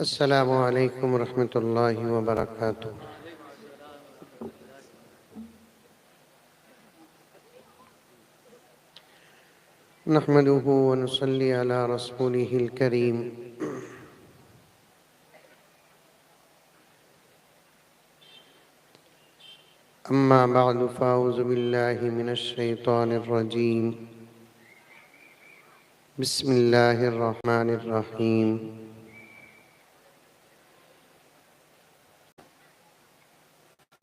अस्सलामु अलैकुम रहमतुल्लाहि व बरकातुहू। नहमदुहु व नुसल्ली अला रसूलिहिल करीम। अम्मा बअदु फ़अऊज़ु बिल्लाहि मिनश शैतानिर रजीम। बिस्मिल्लाहिर रहमानिर रहीम।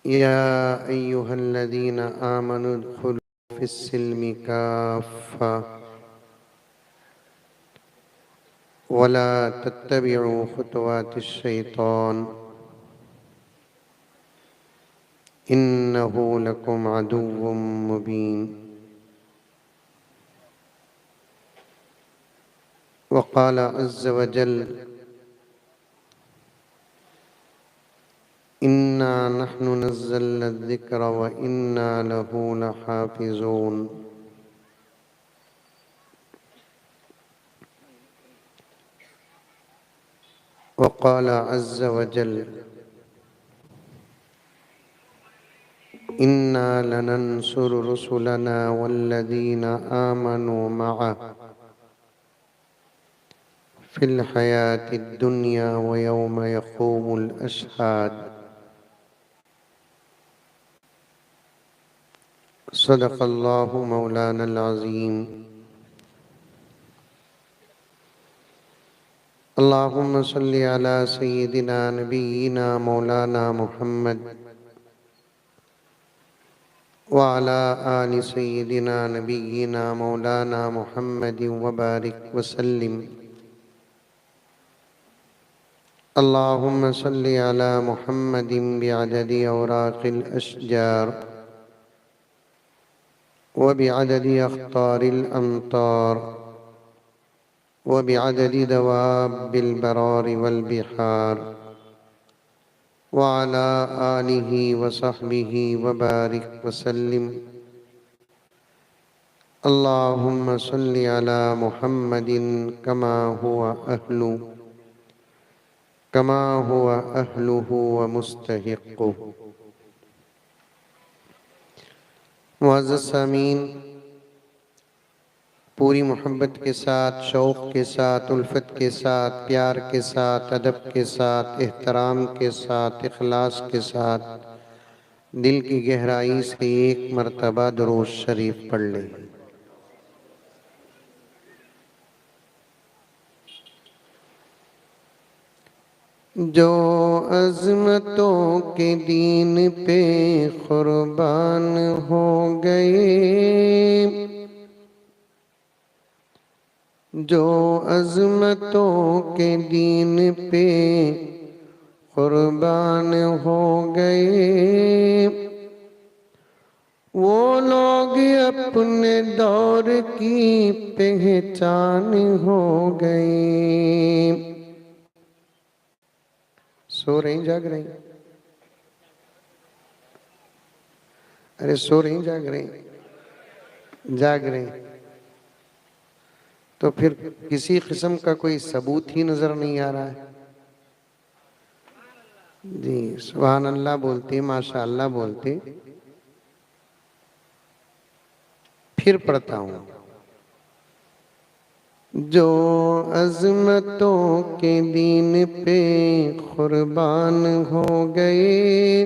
या अय्युहल्लज़ीना आमनु उद्खुलू फ़िस्सिल्मि काफ़्फ़ा वला तत्तबिउ खुतवातिश शैतान इन्नहु लकुम अदुव्वुम मुबीन। वक़ाल अज़्ज़ व जल इन्ना नहनु नज़्ज़लना ज़िक्र व इन्ना लहू लहाफ़िज़ून। वक़ाल अज़्ज़ व जल इन्ना लनंसुरु रुसुलना वल्लज़ीना आमनू मअह फ़िल हयातिद दुनिया व यौम यक़ूमुल अशहाद। सदक़ल्लाहु मौलानल अज़ीम। अल्लाहुम्मा सल्लि अला सय्यिदिना नबिय्यिना मौलाना मुहम्मद व अला आलि सय्यिदिना नबिय्यिना मौलाना मुहम्मदिन व बारिक व सल्लिम। अल्लाहुम्मा सल्लि अला मुहम्मदिन बिअददि औराक़िल अशजार व बिअददि अख़तारिल अमतार व बिअददि दवाब्बिल बरारि वल बिहार व अला आलिहि व सहबिहि व बारिक व सल्लिम। अल्लाहुम्मा सल्लि अला मुहम्मदिन कमा हुवा अहलुहु व मुस्तहिक़्क़ुहु। मुअज़्ज़ज़ सामीन, पूरी मोहब्बत के साथ, शौक़ के साथ, उल्फत के साथ, प्यार के साथ, अदब के साथ, एहतराम के साथ, इखलास के साथ, दिल की गहराई से एक मरतबा दुरूद शरीफ पढ़ लें। जो अज़मतों के दीन पे कुर्बान हो गए, जो अज़मतों के दीन पे कुर्बान हो गए, वो लोग अपने दौर की पहचान हो गए। सो रही जाग रही? अरे सो रही जाग रही? जाग रही तो फिर किसी किस्म का कोई सबूत ही नजर नहीं आ रहा है। जी सुभान अल्लाह बोलते, माशा अल्लाह बोलते। फिर पढ़ता हूँ। जो अज़मतों के दीन पे कुर्बान हो गए,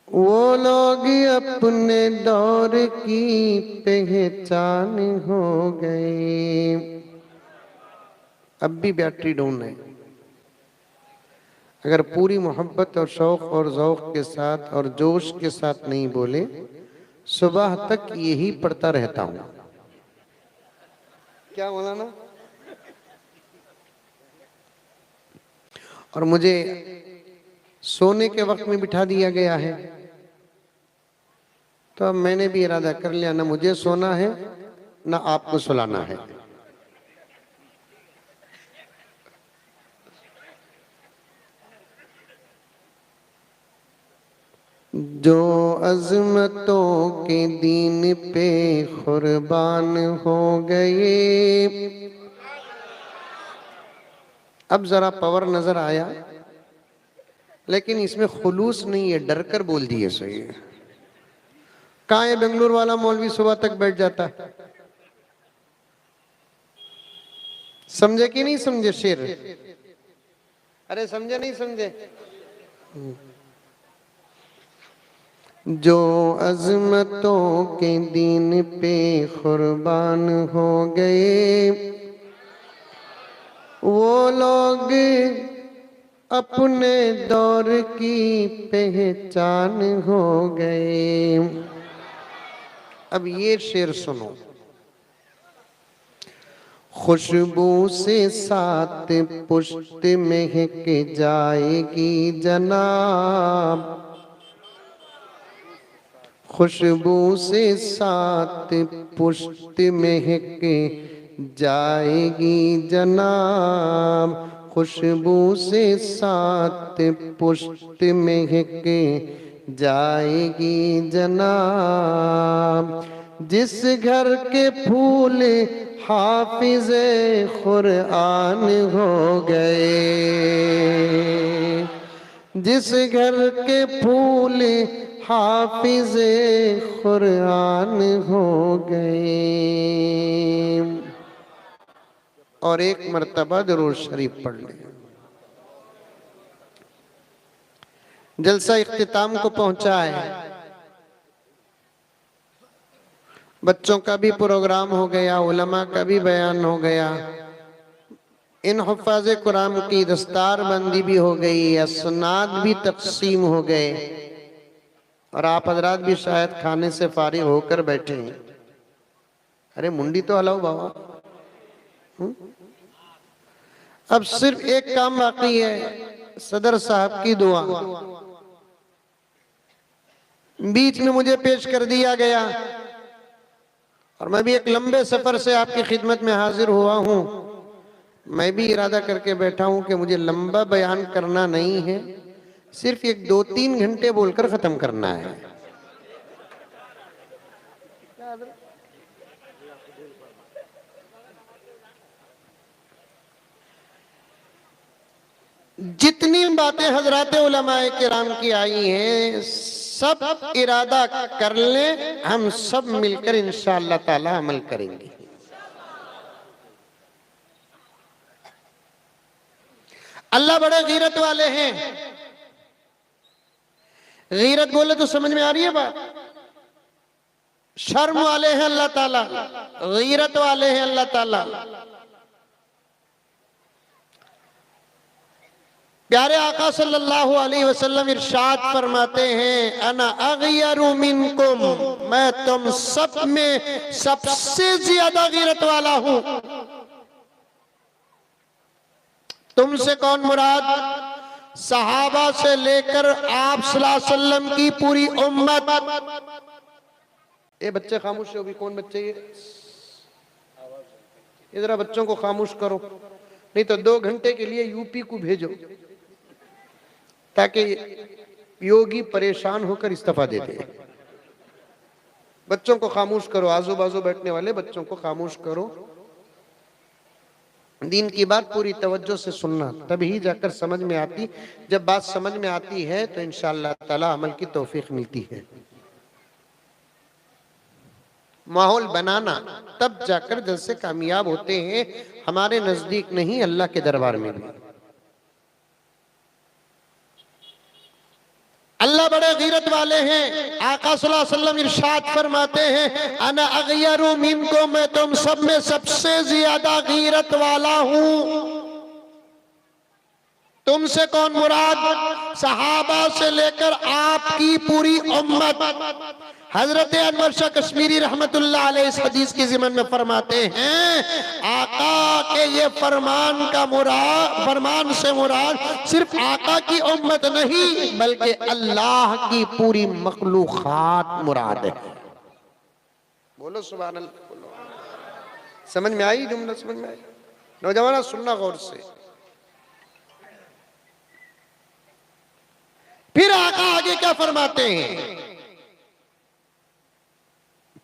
वो लोग अपने दौर की पहचान हो गए। अब भी बैटरी डाउन है। अगर पूरी मोहब्बत और शौक़ और ज़ौक़ के साथ और जोश के साथ नहीं बोले, सुबह तक यही पढ़ता रहता हूँ। क्या बोला ना? और मुझे सोने के वक्त में बिठा दिया गया है, तो अब मैंने भी इरादा कर लिया, ना मुझे सोना है ना आपको सुलाना है। जो अज़मतों के दीन पे कुर्बान हो गए, अब जरा पावर नजर आया, लेकिन इसमें खुलूस नहीं है, डर कर बोल दिए सही है। कहाँ है बेंगलुरु वाला मौलवी सुबह तक बैठ जाता? समझे कि नहीं समझे शेर? अरे समझे नहीं समझे? जो अजमतों के दीन पे कुर्बान हो गए, वो लोग अपने दौर की पहचान हो गए। अब ये शेर सुनो। खुशबू से सात पुश्त महक जाएगी जनाब, खुशबू से सात पुश्त महक जाएगी जनाब, खुशबू से सात पुश्त महक जाएगी जनाब। जिस घर के फूल हाफिज़े कुरान हो गए, जिस घर के फूल हाफिज़े कुरान हो गए। और एक मर्तबा दरूद शरीफ पढ़ लें। जलसा इख्तिताम को पहुंचा है, बच्चों का भी प्रोग्राम हो गया, उलमा का भी बयान हो गया, इन हुफ़ाज़े कुरान की दस्तार बंदी भी हो गई, असनाद भी तकसीम हो गए, और आप हजरात भी शायद खाने से फारिग होकर बैठे हैं। अरे मुंडी तो हलाओ बाबा। अब सिर्फ एक काम बाकी है, सदर साहब की दुआ। बीच में मुझे पेश कर दिया गया और मैं भी एक लंबे सफर से आपकी खिदमत में हाजिर हुआ हूं। मैं भी इरादा करके बैठा हूं कि मुझे लंबा बयान करना नहीं है, सिर्फ एक 2-3 घंटे बोलकर खत्म करना है। जितनी बातें हजरात उलमाए किराम की आई हैं, सब इरादा कर लें, हम सब मिलकर इंशाअल्लाह ताला अमल करेंगे। अल्लाह बड़े गीरत वाले हैं। गीरत बोले तो समझ में आ रही है बात? शर्म वाले हैं अल्लाह ताला, गीरत वाले हैं अल्लाह ताला। प्यारे आका सल्लल्लाहु अलैहि वसल्लम इरशाद फरमाते हैं, अना अगयरु मिनकुम, मैं तुम सब में सबसे ज्यादा गीरत वाला हूं। तुमसे कौन मुराद? सहाबा से लेकर आप सल्लल्लाहु अलैहि वसल्लम की पूरी उम्मत। ये बच्चे खामोश हो भी, कौन बच्चे ये? जरा बच्चों को खामोश करो, नहीं तो 2 घंटे के लिए यूपी को भेजो, ताकि योगी परेशान होकर इस्तीफा दे दे। बच्चों को खामोश करो, आजू बाजू बैठने वाले बच्चों को खामोश करो। दीन की बात पूरी तवज्जो से सुनना, तभी जाकर समझ में आती। जब बात समझ में आती है तो इंशाअल्लाह ताला अमल की तौफीक मिलती है। माहौल बनाना, तब जाकर जैसे कामयाब होते हैं, हमारे नजदीक नहीं अल्लाह के दरबार में भी। अल्लाह बड़े गीरत वाले हैं। आका सल्लल्लाहु अलैहि वसल्लम इरशाद फरमाते हैं, अना अगयरु मिनकुम, मैं तुम सब में सबसे ज्यादा गीरत वाला हूं। तुमसे कौन मुराद? सहाबा से लेकर आपकी पूरी उम्मत। हजरत अनवर शाह कश्मीरी रहमतुल्लाह अलैह इस हदीस की ज़िमन में फरमाते हैं, आका के ये फरमान से मुराद सिर्फ आका की उम्मत नहीं, बल्कि अल्लाह की पूरी मखलूकात मुराद है। बोलो सुभान अल्लाह। समझ में आई जुमला? समझ में आई? नौजवान सुनना गौर से। फिर आका आगे क्या फरमाते हैं?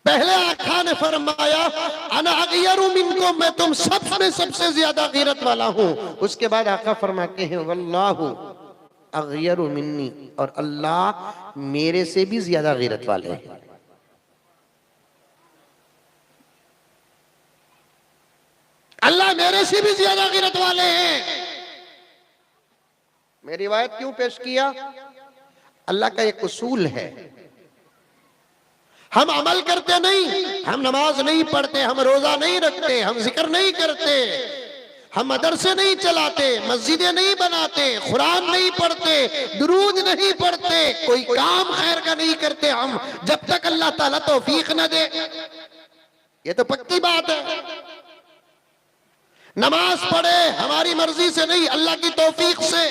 पहले आका ने फरमाया अना अगयरु मिनकुम, मैं तुम सब में सबसे ज्यादा गैरत वाला हूं। उसके बाद आका फरमाते हैं वल्लाहु अगयरु मिन्नी, और अल्लाह मेरे से भी ज्यादा गैरत वाले हैं। अल्लाह मेरे से भी ज्यादा गैरत वाले हैं। मैं रिवायत क्यों पेश किया? अल्लाह का एक उसूल है, हम अमल करते नहीं, हम नमाज नहीं पढ़ते, हम रोजा नहीं रखते, हम जिक्र नहीं करते, हम मदरसे नहीं चलाते, मस्जिदें नहीं बनाते, कुरान नहीं पढ़ते, दुरूद नहीं पढ़ते, कोई काम खैर का नहीं करते हम, जब तक अल्लाह ताला तौफीक न दे। ये तो पक्की बात है। नमाज पढ़े हमारी मर्जी से नहीं, अल्लाह की तौफीक से।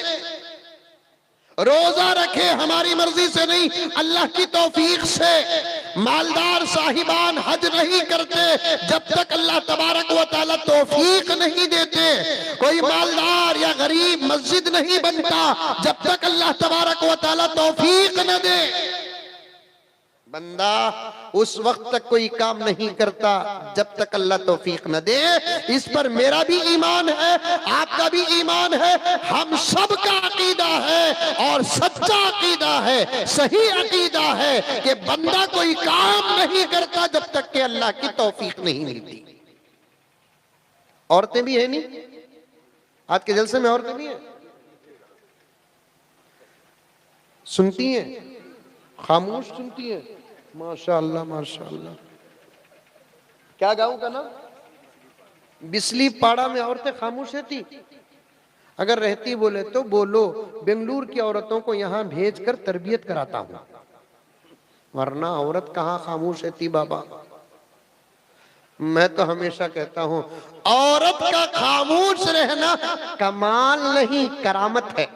रोजा रखे हमारी मर्जी से नहीं, अल्लाह की तौफीक से। मालदार साहिबान हज नहीं करते जब तक अल्लाह तबारक व तआला तौफीक नहीं देते। कोई मालदार या गरीब मस्जिद नहीं बनता जब तक अल्लाह तबारक व तआला तौफीक न दे। बंदा उस वक्त तक कोई काम नहीं करता जब तक अल्लाह तौफीक न दे। इस पर मेरा भी ईमान है, आपका भी ईमान है, हम सब का अकीदा है और सच्चा अकीदा है, सही अकीदा है कि बंदा कोई काम नहीं करता जब तक कि अल्लाह की तौफीक नहीं मिलती। औरतें भी है नहीं, आज के जलसे में औरतें भी हैं, सुनती हैं, खामोश सुनती हैं। माशाअल्लाह माशाअल्लाह। क्या गाँव का नाम? बिस्ली पाड़ा में औरतें खामोश रहती, अगर रहती बोले तो बोलो, बेंगलुरु की औरतों को यहां भेजकर तरबियत कराता हूं, वरना औरत कहां खामोश रहती बाबा। मैं तो हमेशा कहता हूं औरत का खामोश रहना कमाल नहीं करामत है।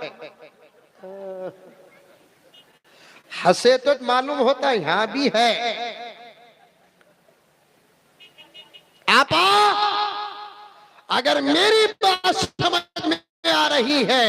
हंसे तो मालूम होता है यहां भी है। आपा अगर मेरी बात समझ में आ रही है,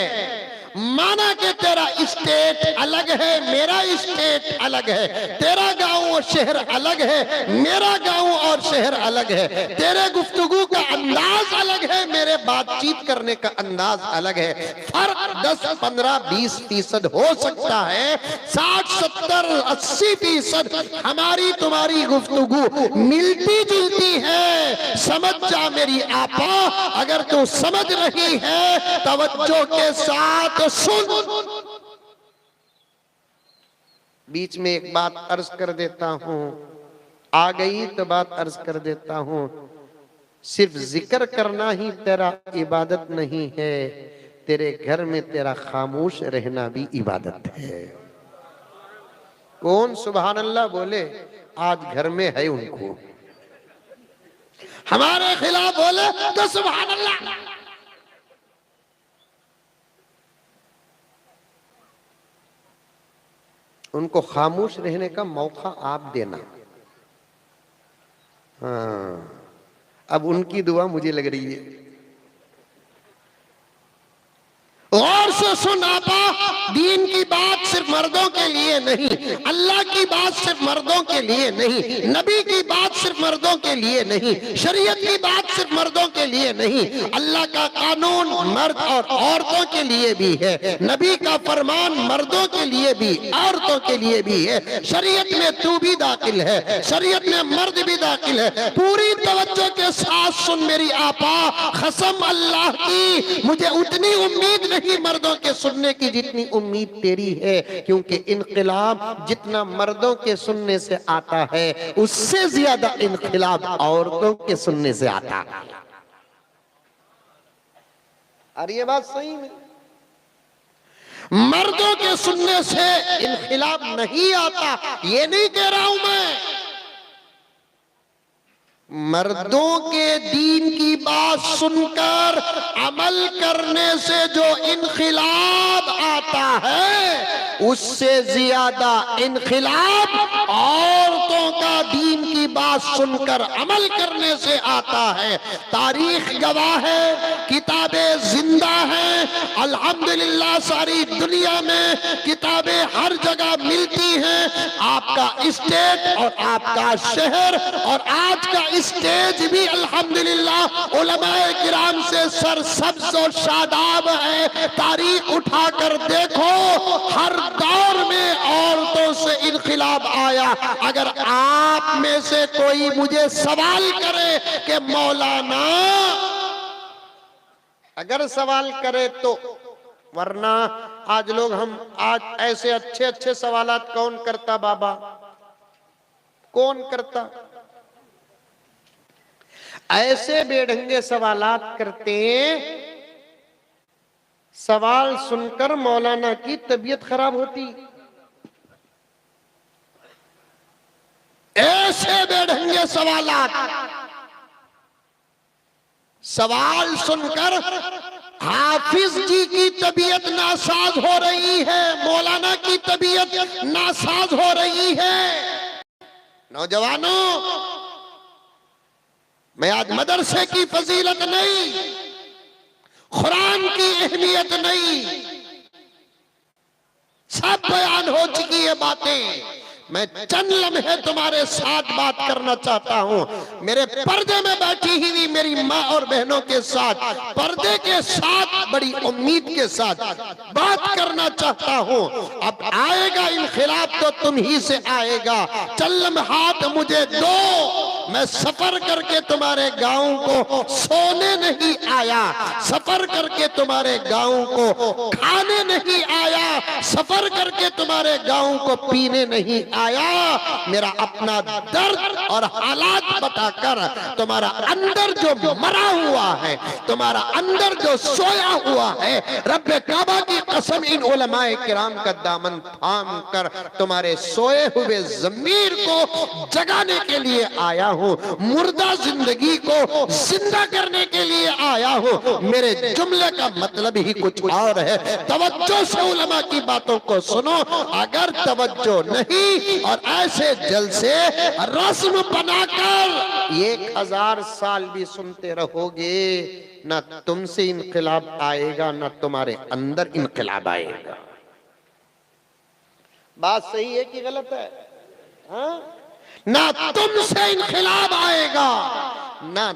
माना कि तेरा स्टेट अलग है, मेरा स्टेट अलग है, तेरा गांव और शहर अलग है, मेरा गांव और शहर अलग है, तेरे गुफ्तगू का अंदाज अलग है, मेरे बातचीत करने का अंदाज अलग है। फर्क 10, 15, 20% हो सकता है, 60, 70, 80% हमारी तुम्हारी गुफ्तगू मिलती जुलती है। समझ जा मेरी आपा, अगर तू समझ रही है तवज्जो के साथ सुन। बीच में एक बात अर्ज कर देता हूं, आ गई तो बात अर्ज कर देता हूं। सिर्फ जिक्र करना ही तेरा इबादत नहीं है, तेरे घर में तेरा खामोश रहना भी इबादत है। कौन सुभान अल्लाह बोले? आज घर में है उनको, हमारे खिलाफ बोले तो सुभान अल्लाह। उनको खामोश रहने का मौका आप देना। हाँ, अब उनकी दुआ मुझे लग रही है। और से सुन आपा, दीन की बात सिर्फ मर्दों के लिए नहीं, अल्लाह की बात सिर्फ मर्दों के लिए नहीं, नबी की बात सिर्फ मर्दों के लिए नहीं, शरीयत की बात सिर्फ मर्दों के लिए नहीं, अल्लाह का कानून मर्द और औरतों के लिए भी है, नबी का फरमान मर्दों के लिए भी औरतों के लिए भी है। शरीयत में तू भी दाखिल है, शरीयत में मर्द भी दाखिल है। पूरी तवज्जो के साथ सुन मेरी आपा, कसम अल्लाह की मुझे उतनी उम्मीद नहीं मर्दों के सुनने की जितनी उम्मीद तेरी है, क्योंकि इनकलाब जितना मर्दों के सुनने से आता है उससे ज्यादा इनकलाब औरतों के सुनने से आता है। अरे ये बात सही है, मर्दों के सुनने से इनकलाब नहीं आता, ये नहीं कह रहा हूं मैं। मर्दों के दीन की बात सुनकर अमल करने से जो इनक़िलाब आता है उससे ज्यादा इनक़िलाब औरतों का दीन की बात सुनकर अमल करने से आता है। तारीख गवाह है, किताबें जिंदा हैं। अल्हम्दुलिल्लाह सारी दुनिया में किताबें हर जगह मिलती हैं। आपका स्टेट और आपका शहर और आज का स्टेज भी अल्हम्दुलिल्लाह उलमाए किराम से सरसब्ज और शादाब है। तारीख उठाकर देखो, हर दौर में औरतों से इनक़िलाब आया। अगर आप में से कोई मुझे सवाल करे कि मौलाना, अगर सवाल करे तो, वरना आज लोग आज ऐसे अच्छे अच्छे सवालात कौन करता बाबा, कौन करता? ऐसे बेढंगे सवालात करते, सवाल सुनकर मौलाना की तबीयत खराब होती। ऐसे बेढंगे सवाल सुनकर हाफिज जी की तबीयत नासाज हो रही है, मौलाना की तबीयत नासाज हो रही है। नौजवानों, मैं आज मदरसे की फजीलत नहीं, कुरान की अहमियत नहीं, सब बयान हो चुकी है बातें। मैं चंद लम्हे तुम्हारे साथ बात करना चाहता हूं। मेरे पर्दे में बैठी हुई मेरी माँ और बहनों के साथ, पर्दे के साथ बड़ी उम्मीद के साथ बात करना चाहता हूं। अब आएगा इनक़िलाब तो तुम ही से आएगा। चंद लम्हात मुझे दो, मैं सफर करके तुम्हारे गांव को सोने नहीं आया, सफर करके तुम्हारे गांव को खाने नहीं आया, सफर करके तुम्हारे गांव को पीने नहीं आया। मेरा अपना दर्द और हालात बताकर तुम्हारा अंदर जो मरा हुआ है, तुम्हारा अंदर जो सोया हुआ है, रब्बे काबा की कसम, इन उलमाए किराम का दामन थाम कर तुम्हारे सोए हुए ज़मीर को जगाने के लिए आया हूं, मुर्दा जिंदगी को जिंदा करने के लिए आया हूं। मेरे जुमले का मतलब ही कुछ और है। तवज्जो से उलमा की बातों को सुनो। अगर तवज्जो नहीं और ऐसे जलसे रस्म बनाकर 1000 साल भी सुनते रहोगे, ना तुमसे इनक़िलाब आएगा, ना तुम्हारे अंदर इनक़िलाब आएगा। बात सही है कि गलत है? हाँ? ना तुमसे इनक़िलाब आएगा, ना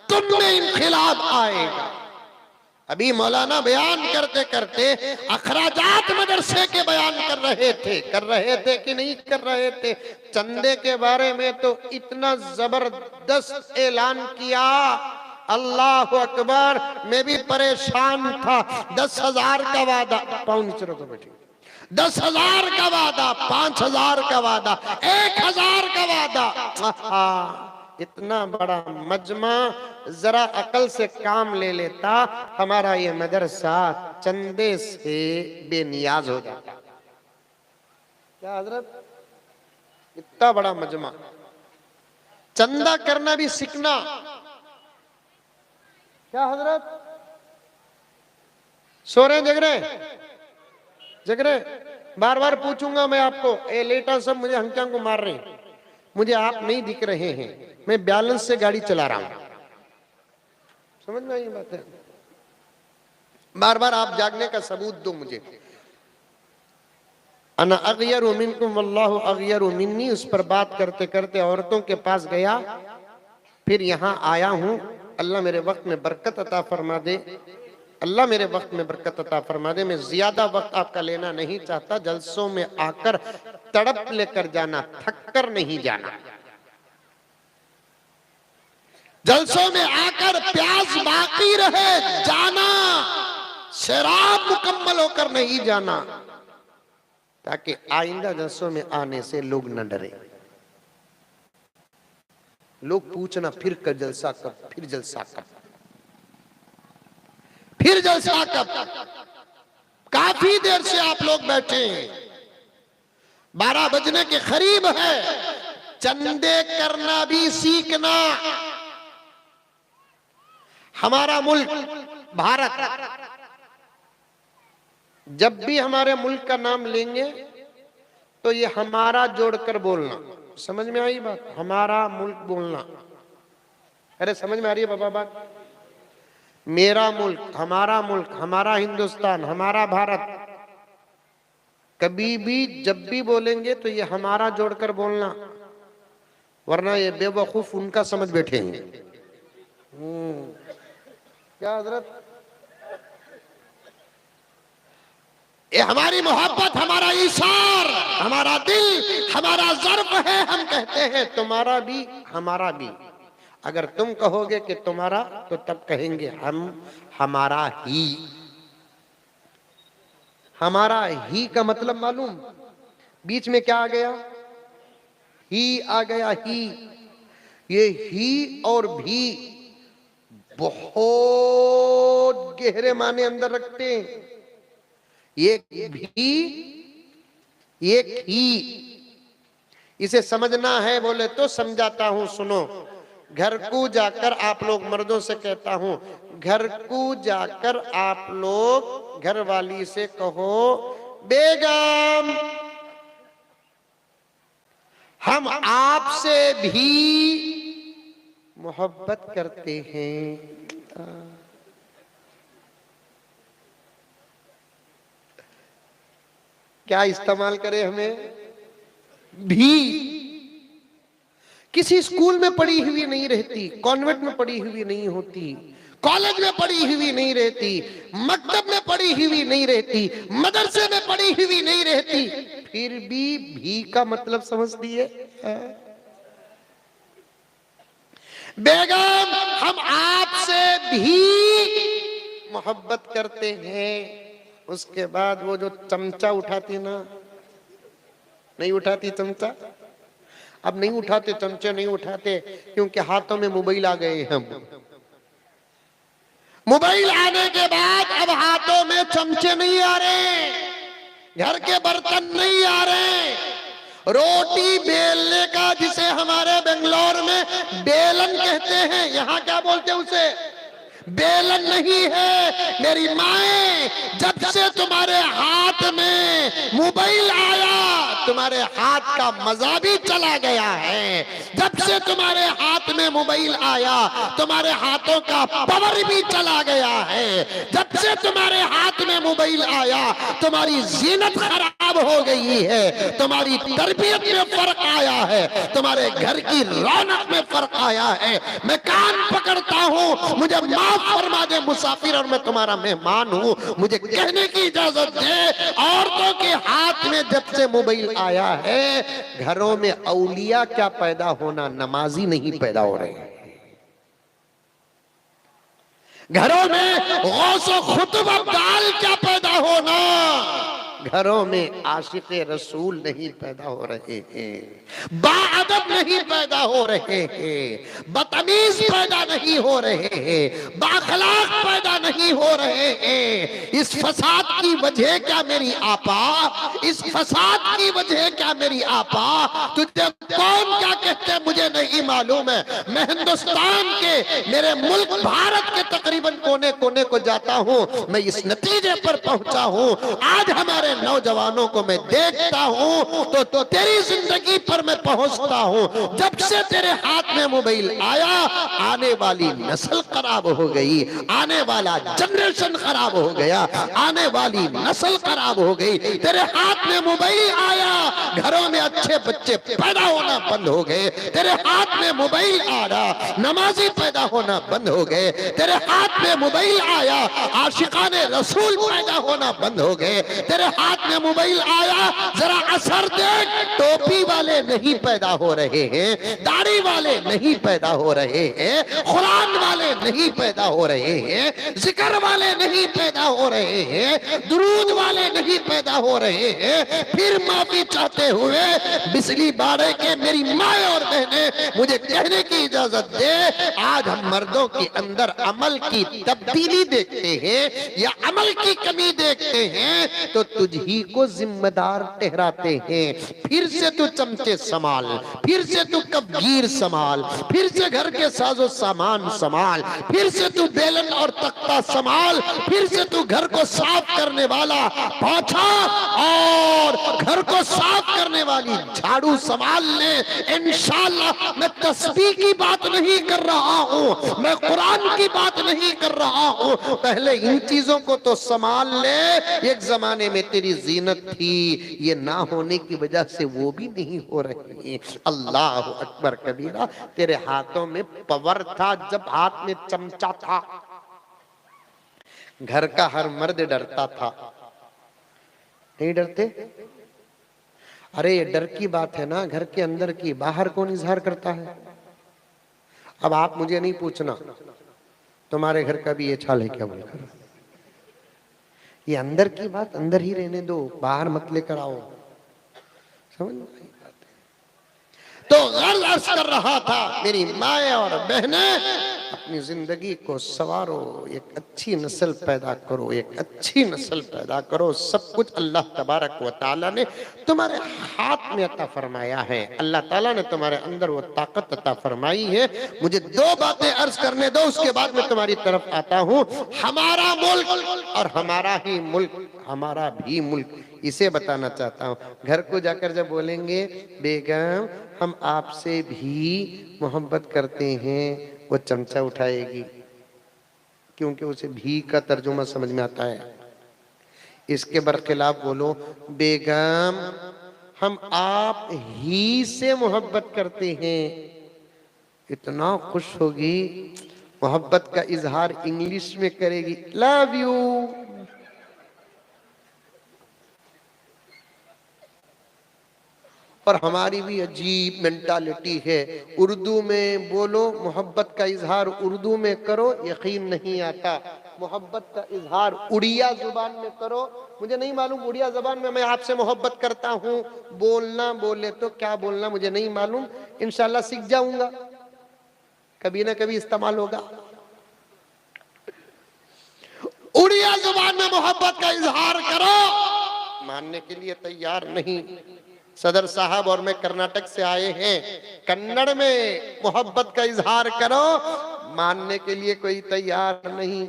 तुम में इनक़िलाब आएगा। अभी मौलाना बयान करते करते अखराजात मदरसे के बयान कर रहे थे कि नहीं कर रहे थे? चंदे के बारे में तो इतना जबरदस्त ऐलान किया, अल्लाह अकबर। मैं भी परेशान था। 10,000 का वादा, पाँव नीचे रखो बेटी, 10,000 का वादा, 5,000 का वादा, 1,000 का वादा। इतना बड़ा मजमा जरा अकल से काम ले लेता, हमारा ये मदरसा चंदे से बेनियाज हो जाता। क्या हजरत? इतना बड़ा मजमा, चंदा करना भी सीखना। क्या हजरत? सो रहे जग रहे? बार बार पूछूंगा मैं आपको, ए लेटा सब मुझे हंकियां को मार रहे हैं, मुझे आप नहीं दिख रहे हैं, मैं बैलेंस से गाड़ी चला रहा हूं। समझ में आई बात है? बार बार आप जागने का सबूत दो मुझे। अना अग़यरु मिनकुम वल्लाहु अग़यरु मिन्नी, उस पर बात करते करते औरतों के पास गया, फिर यहाँ आया हूँ। अल्लाह मेरे वक्त में बरकत अता फरमा दे, अल्लाह मेरे वक्त में बरकत अता फरमा दे। मैं ज्यादा वक्त आपका लेना नहीं चाहता। जलसों में आकर तड़प लेकर जाना, थक कर नहीं जाना। जलसों में आकर प्यास बाकी रहे जाना, शराब मुकम्मल होकर नहीं जाना, ताकि आइंदा जलसों में आने से लोग न डरे। लोग पूछना फिर कर जलसा कब, फिर जलसा कब, फिर जलसा कब। काफी देर से आप लोग बैठे हैं, 12 बजने के करीब है। चंदे करना भी सीखना। हमारा मुल्क भारत। जब भी हमारे मुल्क का नाम लेंगे तो ये हमारा जोड़कर बोलना। समझ में आई बात? हमारा मुल्क बोलना। अरे समझ में आ रही है बाबा बात? मेरा मुल्क, हमारा हिंदुस्तान, हमारा भारत। कभी भी जब भी बोलेंगे तो ये हमारा जोड़कर बोलना, वरना ये बेवकूफ उनका समझ बैठेंगे। क्या हजरत? ये हमारी मोहब्बत, हमारा ईशार, हमारा दिल, हमारा ज़र्फ है। हम कहते हैं तुम्हारा भी हमारा भी। अगर तुम कहोगे कि तुम्हारा तो तब कहेंगे हम हमारा ही। हमारा ही का मतलब मालूम? बीच में क्या आ गया? ही आ गया। ही, ये ही और भी बहुत गहरे माने अंदर रखते हैं। एक भी, एक ही। इसे समझना है बोले तो समझाता हूं, सुनो। घर को जाकर आप लोग, मर्दों से कहता हूं, घर को जाकर आप लोग घर वाली से कहो, बेगम हम आपसे भी मोहब्बत करते हैं। क्या इस्तेमाल करें? हमें भी। किसी स्कूल में पढ़ी हुई नहीं रहती, कॉन्वेंट में पढ़ी हुई नहीं होती, कॉलेज में पढ़ी हुई नहीं रहती, मकतब में पढ़ी हुई नहीं रहती, मदरसे में पढ़ी हुई नहीं रहती, फिर भी का मतलब समझती है। बेगम हम आपसे भी मोहब्बत करते हैं। उसके बाद वो जो चमचा उठाती ना, नहीं उठाती चमचा, अब नहीं उठाते चमचे, नहीं उठाते क्योंकि हाथों में मोबाइल आ गए हैं। मोबाइल आने के बाद अब हाथों में चमचे नहीं आ रहे, घर के बर्तन नहीं आ रहे। रोटी बेलने का, जिसे हमारे बेंगलोर में बेलन कहते हैं, यहां क्या बोलते हैं उसे? बेलन नहीं है। मेरी माए, जब से तुम्हारे हाथ में मोबाइल आया, तुम्हारे हाथ का मजा भी चला गया है। जब से तुम्हारे हाथ में मोबाइल आया, तुम्हारे हाथों का पावर भी चला गया है। जब से तुम्हारे हाथ में मोबाइल आया, तुम्हारी जीनत खराब हो गई है, तुम्हारी तरबियत में फर्क आया है, तुम्हारे घर की रौनक में फर्क आया है। मैं कान पकड़ता हूं, मुझे माफ फरमा दे मुसाफिर, और मैं तुम्हारा मेहमान हूं, मुझे कहने की इजाजत दे। औरतों के हाथ में जब से मोबाइल आया है, घरों में औलिया क्या पैदा होना, नमाजी नहीं पैदा हो रहे हैं। घरों में गौसो खुतब अब्दाल क्या पैदा होना, घरों में आशिक़े रसूल नहीं पैदा हो रहे हैं, बाअदब नहीं पैदा हो रहे हैं, बदतमीज पैदा नहीं हो रहे हैं, बाअखलाक पैदा नहीं हो रहे हैं। इस फसाद की वजह क्या मेरी आपा? इस फसाद की वजह क्या मेरी आपा? तुझे कौन क्या कहते हैं मुझे नहीं मालूम है। मैं हिंदुस्तान के, मेरे मुल्क भारत के तकरीबन कोने कोने को जाता हूँ, मैं इस नतीजे पर पहुंचा हूँ। आज हमारे नौजवानों को मैं देखता हूं तो तेरी जिंदगी पर मैं पहुंचता हूं। जब से तेरे हाथ में मोबाइल आया, आने वाली नस्ल खराब हो गई, आने वाला जनरेशन खराब हो गया, आने वाली नस्ल खराब हो गई। तेरे हाथ में मोबाइल आया, घरों में अच्छे बच्चे पैदा होना बंद हो गए। तेरे हाथ में मोबाइल आया, नमाजी पैदा होना बंद हो गए। तेरे हाथ में मोबाइल आया, आशिकाने रसूल पैदा होना बंद हो गए। तेरे हाथ में मोबाइल आया, जरा असर देख, टोपी वाले नहीं पैदा हो रहे हैं, दाढ़ी वाले नहीं पैदा हो रहे हैं, कुरान वाले नहीं पैदा हो रहे हैं, जिक्र वाले नहीं पैदा पैदा हो रहे हैं, दुरूद वाले नहीं पैदा हो रहे हैं। फिर माफी चाहते हुए बिजली बाड़े के मेरी माँ और बहनें, मुझे कहने की इजाजत दे, आज हम मर्दों के अंदर अमल की तब्दीली देखते हैं या अमल की कमी देखते हैं तो तुझ ही को जिम्मेदार ठहराते हैं। फिर से तू चमचे संभाल, फिर से तू कबगीर संभाल, फिर से घर के साजो सामान संभाल, फिर से तू बेलन और तख्ता संभाल, फिर से तू घर को साफ करने वाला पोछा और घर को साफ करने वाली झाड़ू संभाल ले। इंशाअल्लाह मैं तस्बीह की बात नहीं कर रहा हूँ, मैं कुरान की बात नहीं कर रहा हूँ, पहले इन चीजों को तो संभाल ले। एक जमाने में तेरी जीनत थी, ये ना होने की वजह से वो भी नहीं हो रही। अल्लाह अकबर कबीरा। तेरे हाथों में पावर था जब हाथ में चमचा था, घर का हर मर्द डरता था, नहीं डरते? अरे ये डर की बात है ना, घर के अंदर की, बाहर कौन इजहार करता है? अब आप मुझे नहीं पूछना तुम्हारे घर का भी ये छाल है क्या बोलकर, ये अंदर की बात अंदर ही रहने दो, बाहर मत लेकर आओ। समझ में आई बात? तो गर्ज अर्ज कर रहा था, मेरी माए और बहनें, अपनी जिंदगी को संवारो, एक अच्छी नस्ल पैदा करो, एक अच्छी नस्ल पैदा करो। सब कुछ अल्लाह तबारक व तआला ने तुम्हारे हाथ में अता फरमाया है, अल्लाह ताला ने तुम्हारे अंदर वो ताकत अता फरमाई है। मुझे दो बातें अर्ज करने दो, उसके बाद मैं तुम्हारी तरफ आता हूँ। हमारा मुल्क और हमारा ही मुल्क, हमारा भी मुल्क, इसे बताना चाहता हूँ। घर को जाकर जब बोलेंगे बेगम हम आपसे भी मोहब्बत करते हैं, वो चमचा उठाएगी, क्योंकि उसे भी का तर्जुमा समझ में आता है। इसके बरखिलाफ बोलो बेगम हम आप ही से मोहब्बत करते हैं, इतना खुश होगी, मोहब्बत का इजहार इंग्लिश में करेगी, लव यू। और हमारी भी अजीब मेंटालिटी है, उर्दू में बोलो, मोहब्बत का इजहार उर्दू में करो, यकीन नहीं आता। मोहब्बत का इजहार उड़िया जुबान में करो, मुझे नहीं मालूम उड़िया जुबान में मैं आपसे मोहब्बत करता हूँ, बोलना बोले तो क्या बोलना मुझे नहीं मालूम, इंशाल्लाह सीख जाऊंगा, कभी ना कभी इस्तेमाल होगा। उड़िया जुबान में मोहब्बत का इजहार करो, मानने के लिए तैयार नहीं। सदर साहब और मैं कर्नाटक से आए हैं, कन्नड़ में मोहब्बत का इजहार करो, मानने के लिए कोई तैयार नहीं।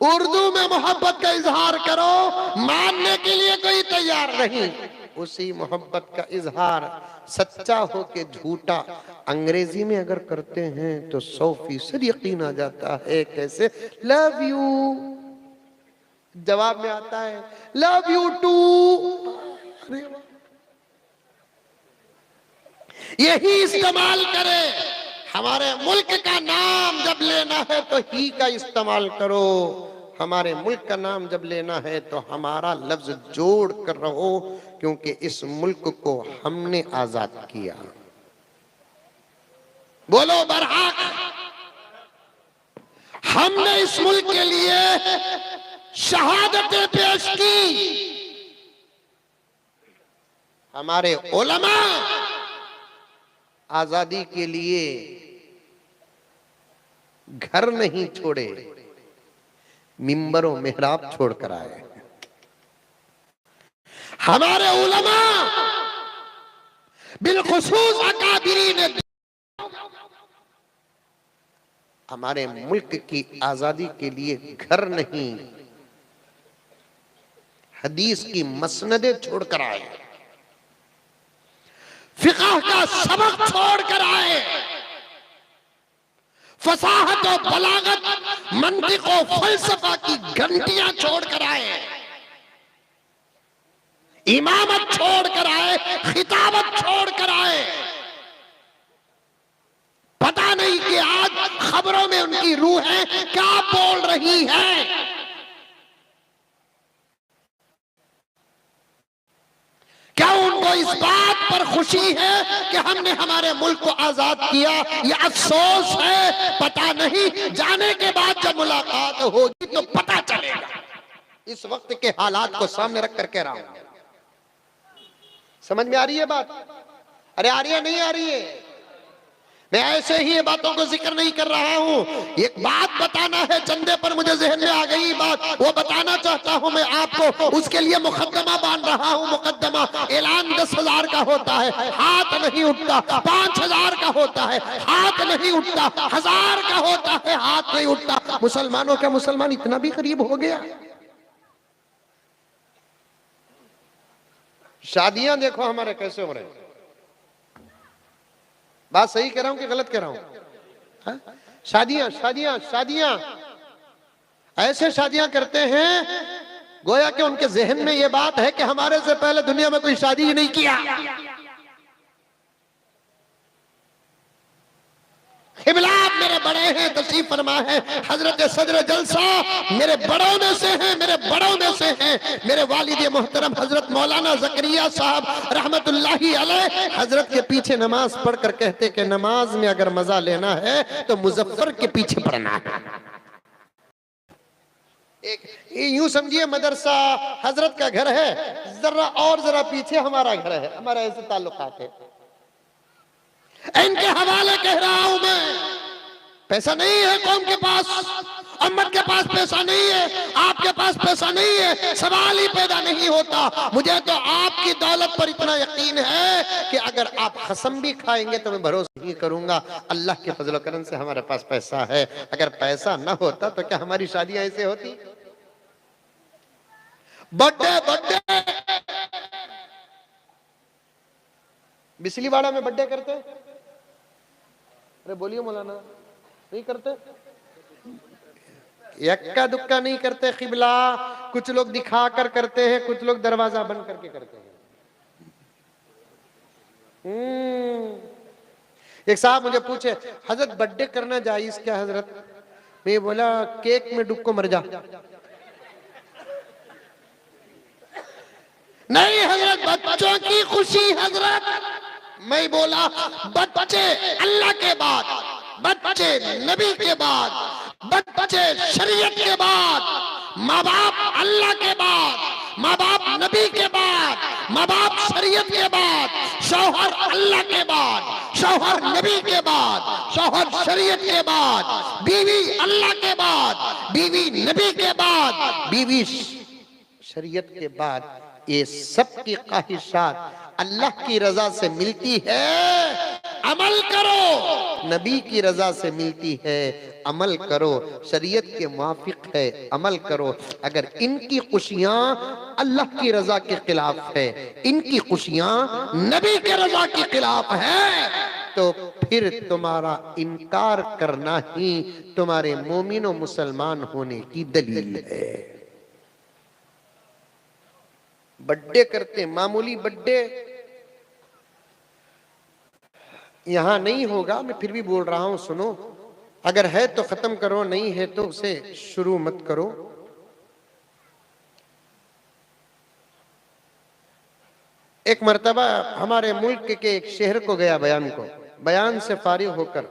उर्दू में मोहब्बत का इजहार करो, मानने के लिए कोई तैयार नहीं। उसी मोहब्बत का इजहार सच्चा हो के झूठा अंग्रेजी में अगर करते हैं तो 100% यकीन आ जाता है। कैसे? लव यू, जवाब में आता है लव यू टू। यही इस्तेमाल करे। हमारे मुल्क का नाम जब लेना है तो ही का इस्तेमाल करो, हमारे मुल्क का नाम जब लेना है तो हमारा लफ्ज जोड़ कर रहो, क्योंकि इस मुल्क को हमने आजाद किया। बोलो बरहक। हमने इस मुल्क के लिए शहादतें पेश की। हमारे उलमा आजादी के लिए घर नहीं छोड़े, मिंबरों मेहराब छोड़कर आए। हमारे उलमा बिलखुसूस अकाबिरीन ने हमारे मुल्क की आजादी के लिए घर नहीं, हदीस की मसनदें छोड़कर आए, फिक़ह का सबक छोड़कर आए, फसाहत और बलागत, मंतिक और फलसफा की घंटियां छोड़कर आए, इमामत छोड़कर आए, खिताबत छोड़कर आए। पता नहीं कि आज खबरों में उनकी रूहें क्या बोल रही हैं। क्या उनको इस बात पर खुशी है कि हमने हमारे मुल्क को आजाद किया, या अफसोस है? पता नहीं, जाने के बाद जब मुलाकात होगी तो पता चलेगा। इस वक्त के हालात को सामने रख कर कह रहा हूं। समझ में आ रही है बात? अरे आ रही है, नहीं आ रही है? मैं ऐसे ही ये बातों को जिक्र नहीं कर रहा हूं, एक बात बताना है, चंदे पर मुझे जहन में आ गई बात, वो बताना चाहता हूं मैं आपको, उसके लिए मुकद्दमा बांध रहा हूं। मुकद्दमा ऐलान 10,000 का होता है, हाथ नहीं उठता। 5,000 का होता है, हाथ नहीं उठता। 1,000 का होता है, हाथ नहीं उठता। मुसलमानों का मुसलमान इतना भी करीब हो गया। शादियां देखो हमारे कैसे हो रहे हैं। बात सही कह रहा हूं कि गलत कह रहा हूं? शादियां शादियां शादियां ऐसे शादियां करते हैं गोया कि उनके जहन में यह बात है कि हमारे से पहले दुनिया में कोई शादी ही नहीं किया। क़िबला मेरे बड़े हैं, तशरीफ फरमा है हजरत सदर जलसा मेरे बड़ों में से हैं, मेरे बड़ों में से हैं। मेरे वालिद मोहतरम हजरत मौलाना ज़करिया साहब रहमतुल्लाही अलैह हजरत के पीछे नमाज पढ़कर कहते कि नमाज में अगर मजा लेना है तो मुजफ्फर के पीछे पढ़ना है। एक यूं समझिए मदरसा हजरत का घर है, जरा और जरा पीछे हमारा घर है, हमारा ऐसे ताल्लुकात है। इनके हवाले कह रहा हूं मैं, पैसा नहीं है कौम के पास, अम्मत के पास पैसा नहीं है, आपके पास पैसा नहीं है, सवाल ही पैदा नहीं होता। मुझे तो आपकी दौलत पर इतना यकीन है कि अगर आप कसम भी खाएंगे तो मैं भरोसा नहीं करूंगा, अल्लाह के फजल करम से हमारे पास पैसा है। अगर पैसा ना होता तो क्या हमारी शादियां ऐसे होती? बर्थडे बर्थडे बिजलीवाड़ा में बर्थडे करते? अरे बोलिए मौलाना, नहीं करते? यक्का दुक्का नहीं करते क़िबला, कुछ लोग दिखा कर करते हैं, कुछ लोग दरवाजा बंद करके करते हैं। एक साहब मुझे पूछे हजरत बर्थडे करना जायज क्या हजरत? मैं बोला केक में डुब को मर जा। नहीं हजरत बच्चों की खुशी हजरत। मैं बोला बच्चे अल्लाह के बाद, बच्चे नबी के बाद, बच्चे शरीयत के बाद, माँ बाप अल्लाह के बाद, माँ बाप नबी के बाद, माँ बाप शरीयत के बाद, शौहर अल्लाह के बाद, शौहर नबी के बाद, शौहर शरीयत के बाद, बीवी अल्लाह के बाद, बीवी नबी के बाद, बीवी शरीयत के बाद। ये सब की ख्वाहिशात अल्लाह की रजा से मिलती है, अमल करो। नबी की रजा से मिलती है, अमल करो। शरीयत के मुआफिक है, अमल करो। अगर इनकी खुशियां अल्लाह की रजा के खिलाफ है, इनकी खुशियां नबी के रजा के खिलाफ है, तो फिर तुम्हारा इनकार करना ही तुम्हारे मोमिन और मुसलमान होने की दलील है। बर्थडे करते, मामूली बर्थडे यहां नहीं होगा, मैं फिर भी बोल रहा हूं सुनो। अगर है तो खत्म करो, नहीं है तो उसे शुरू मत करो। एक मर्तबा हमारे मुल्क के एक शहर को गया बयान को, बयान से फारिग होकर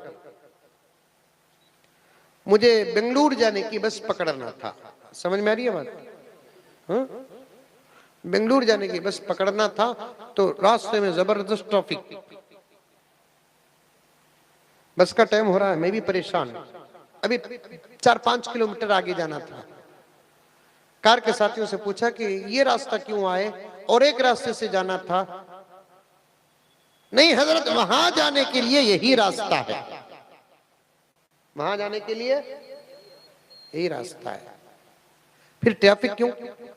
मुझे बेंगलुरु जाने की बस पकड़ना था। समझ में आ रही है बात? बेंगलुरु जाने की बस पकड़ना था, तो रास्ते में जबरदस्त ट्रैफिक, बस का टाइम हो रहा है, मैं भी परेशान। अभी 4-5 किलोमीटर आगे जाना था। कार के साथियों से पूछा कि ये रास्ता क्यों आए, और एक रास्ते से जाना था। नहीं हजरत वहां जाने के लिए यही रास्ता है, वहां जाने के लिए यही रास्ता है। फिर ट्रैफिक क्यों?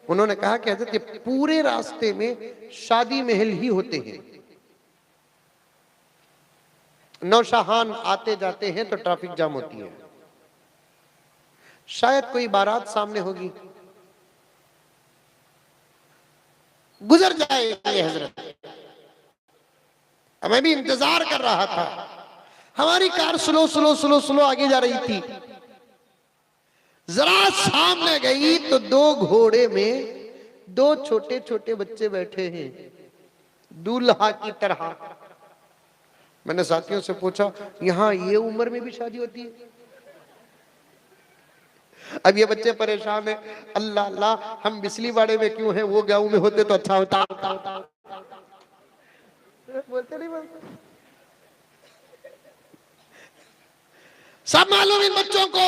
उन्होंने कहा कि हजरत ये पूरे रास्ते में शादी महल ही होते हैं, नौशाहान आते जाते हैं तो ट्रैफिक जाम होती है। शायद कोई बारात सामने होगी, गुजर जाएगी हजरत। मैं भी इंतजार कर रहा था, हमारी car slow slow slow slow आगे जा रही थी। जरा सामने गई तो 2 घोड़े में 2 छोटे छोटे बच्चे बैठे हैं, दूल्हा की तरह। मैंने साथियों से पूछा, यहां ये उम्र में भी शादी होती है? अब ये बच्चे परेशान है, अल्लाह अल्लाह हम बिजली वाड़े में क्यों हैं, वो गांव में होते तो अच्छा होता। बोलते नहीं बोलते, सब मालूम इन बच्चों को।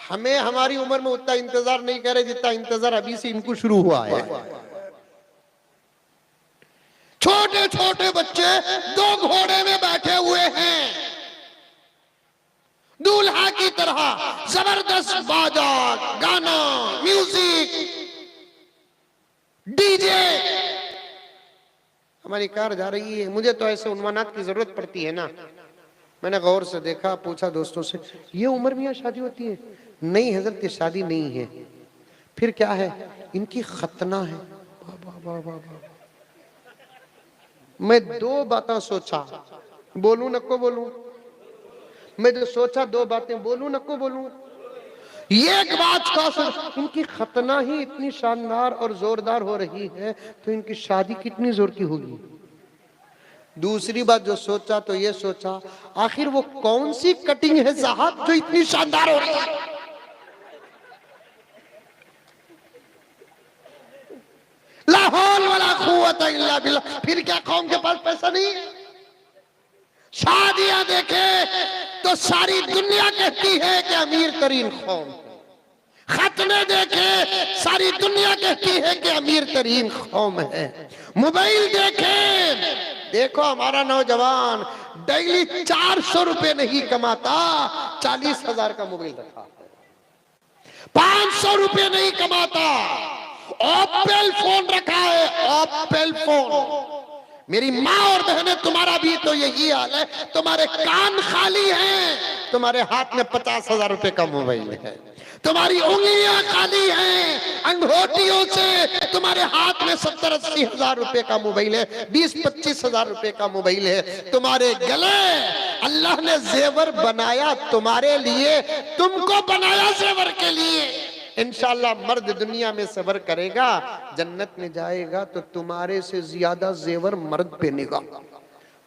हमें हमारी उम्र में उतना इंतजार नहीं करे जितना इंतजार अभी से इनको शुरू हुआ है। छोटे छोटे बच्चे 2 घोड़े में बैठे हुए हैं, दूल्हा की तरह, जबरदस्त बाजा, गाना, म्यूजिक, डीजे। हमारी कार जा रही है, मुझे तो ऐसे उन्मानात की जरूरत पड़ती है ना। मैंने गौर से देखा, पूछा दोस्तों से, ये उम्र में यहाँ शादी होती है? नहीं हजरत, ये शादी नहीं है। फिर क्या है? इनकी खतना है। मैं 2 बातें सोचा, बोलूं नको बोलूं? मैं जो सोचा 2 बातें, बोलूं नको बोलूं? एक बात का सोच, इनकी खतना ही इतनी शानदार और जोरदार हो रही है तो इनकी शादी कितनी जोर की होगी। दूसरी बात जो सोचा तो ये सोचा, आखिर वो कौन सी कटिंग है साहब जो इतनी शानदार हो रही है? ला हौल वला कुव्वत इल्ला बिल्लाह। फिर क्या कौम के पास पैसा नहीं है? शादियां देखे तो सारी दुनिया कहती है कि अमीर तरीन कौम। खतने देखे सारी दुनिया कहती है कि अमीर तरीन कौम है। मोबाइल देखे, देखो हमारा नौजवान डेली 400 रुपए नहीं कमाता, 40,000 का मोबाइल रखा है। 500 रुपए नहीं कमाता, ओप्पल फोन रखा है, ओप्पल फोन। मेरी माँ और बहनें, तुम्हारा भी तो यही हाल है। तुम्हारे कान खाली हैं, तुम्हारे हाथ में 50,000 रुपए का मोबाइल है। तुम्हारी उंगलियां खाली हैं अंगूठियों से, तुम्हारे हाथ में 70-80 हजार रुपए का मोबाइल है, 20-25 हजार रुपए का मोबाइल है। तुम्हारे गले अल्लाह ने जेवर बनाया तुम्हारे लिए, तुमको बनाया जेवर के लिए। इंशाल्लाह मर्द दुनिया में सबर करेगा, जन्नत में जाएगा तो तुम्हारे से ज्यादा जेवर मर्द पहनेगा।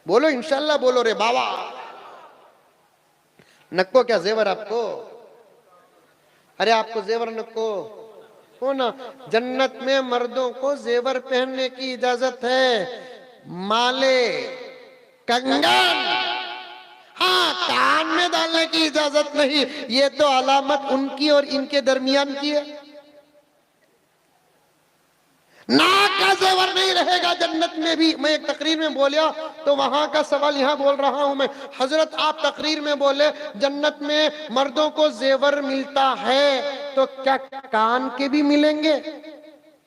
बोलो इंशाल्लाह, बोलो रे बाबा। नक्को क्या जेवर आपको? अरे आपको जेवर नको हो ना? जन्नत में मर्दों को जेवर पहनने की इजाजत है, माले, कंगन, हाँ कान में डालने की इजाजत नहीं। ये तो अलामत उनकी और इनके दरमियान की है। नाक का जेवर नहीं रहेगा जन्नत में भी। मैं एक तकरीर में बोलिया तो वहां का सवाल यहां बोल रहा हूं मैं। हजरत आप तकरीर में बोले जन्नत में मर्दों को जेवर मिलता है तो क्या कान के भी मिलेंगे?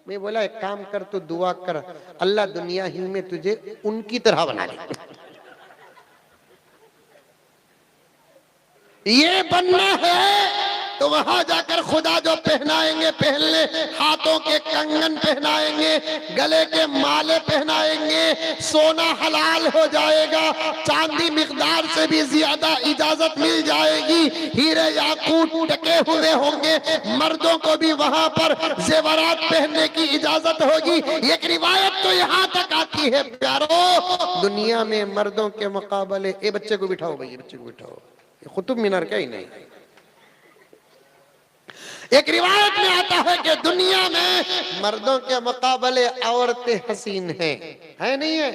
मैं बोला एक काम कर, तू दुआ कर, अल्लाह दुनिया ही में तुझे उनकी तरह बना दे। ये बनना है तो वहां जाकर खुदा जो पहनाएंगे पहन ले। हाथों के कंगन पहनाएंगे, गले के माले पहनाएंगे, सोना हलाल हो जाएगा, चांदी मिकदार से भी ज्यादा इजाजत मिल जाएगी, हीरे याकूत टके हुए होंगे। मर्दों को भी वहां पर जेवरात पहनने की इजाजत होगी। एक रिवायत तो यहाँ तक आती है प्यारो, दुनिया में मर्दों के मुकाबले, ये बच्चे को बिठाओ भाई, बच्चे को बिठाओ, कुतुब मीनार क्या ही नहीं। एक रिवायत में आता है कि दुनिया में मर्दों के मुकाबले औरतें हसीन हैं, है नहीं है?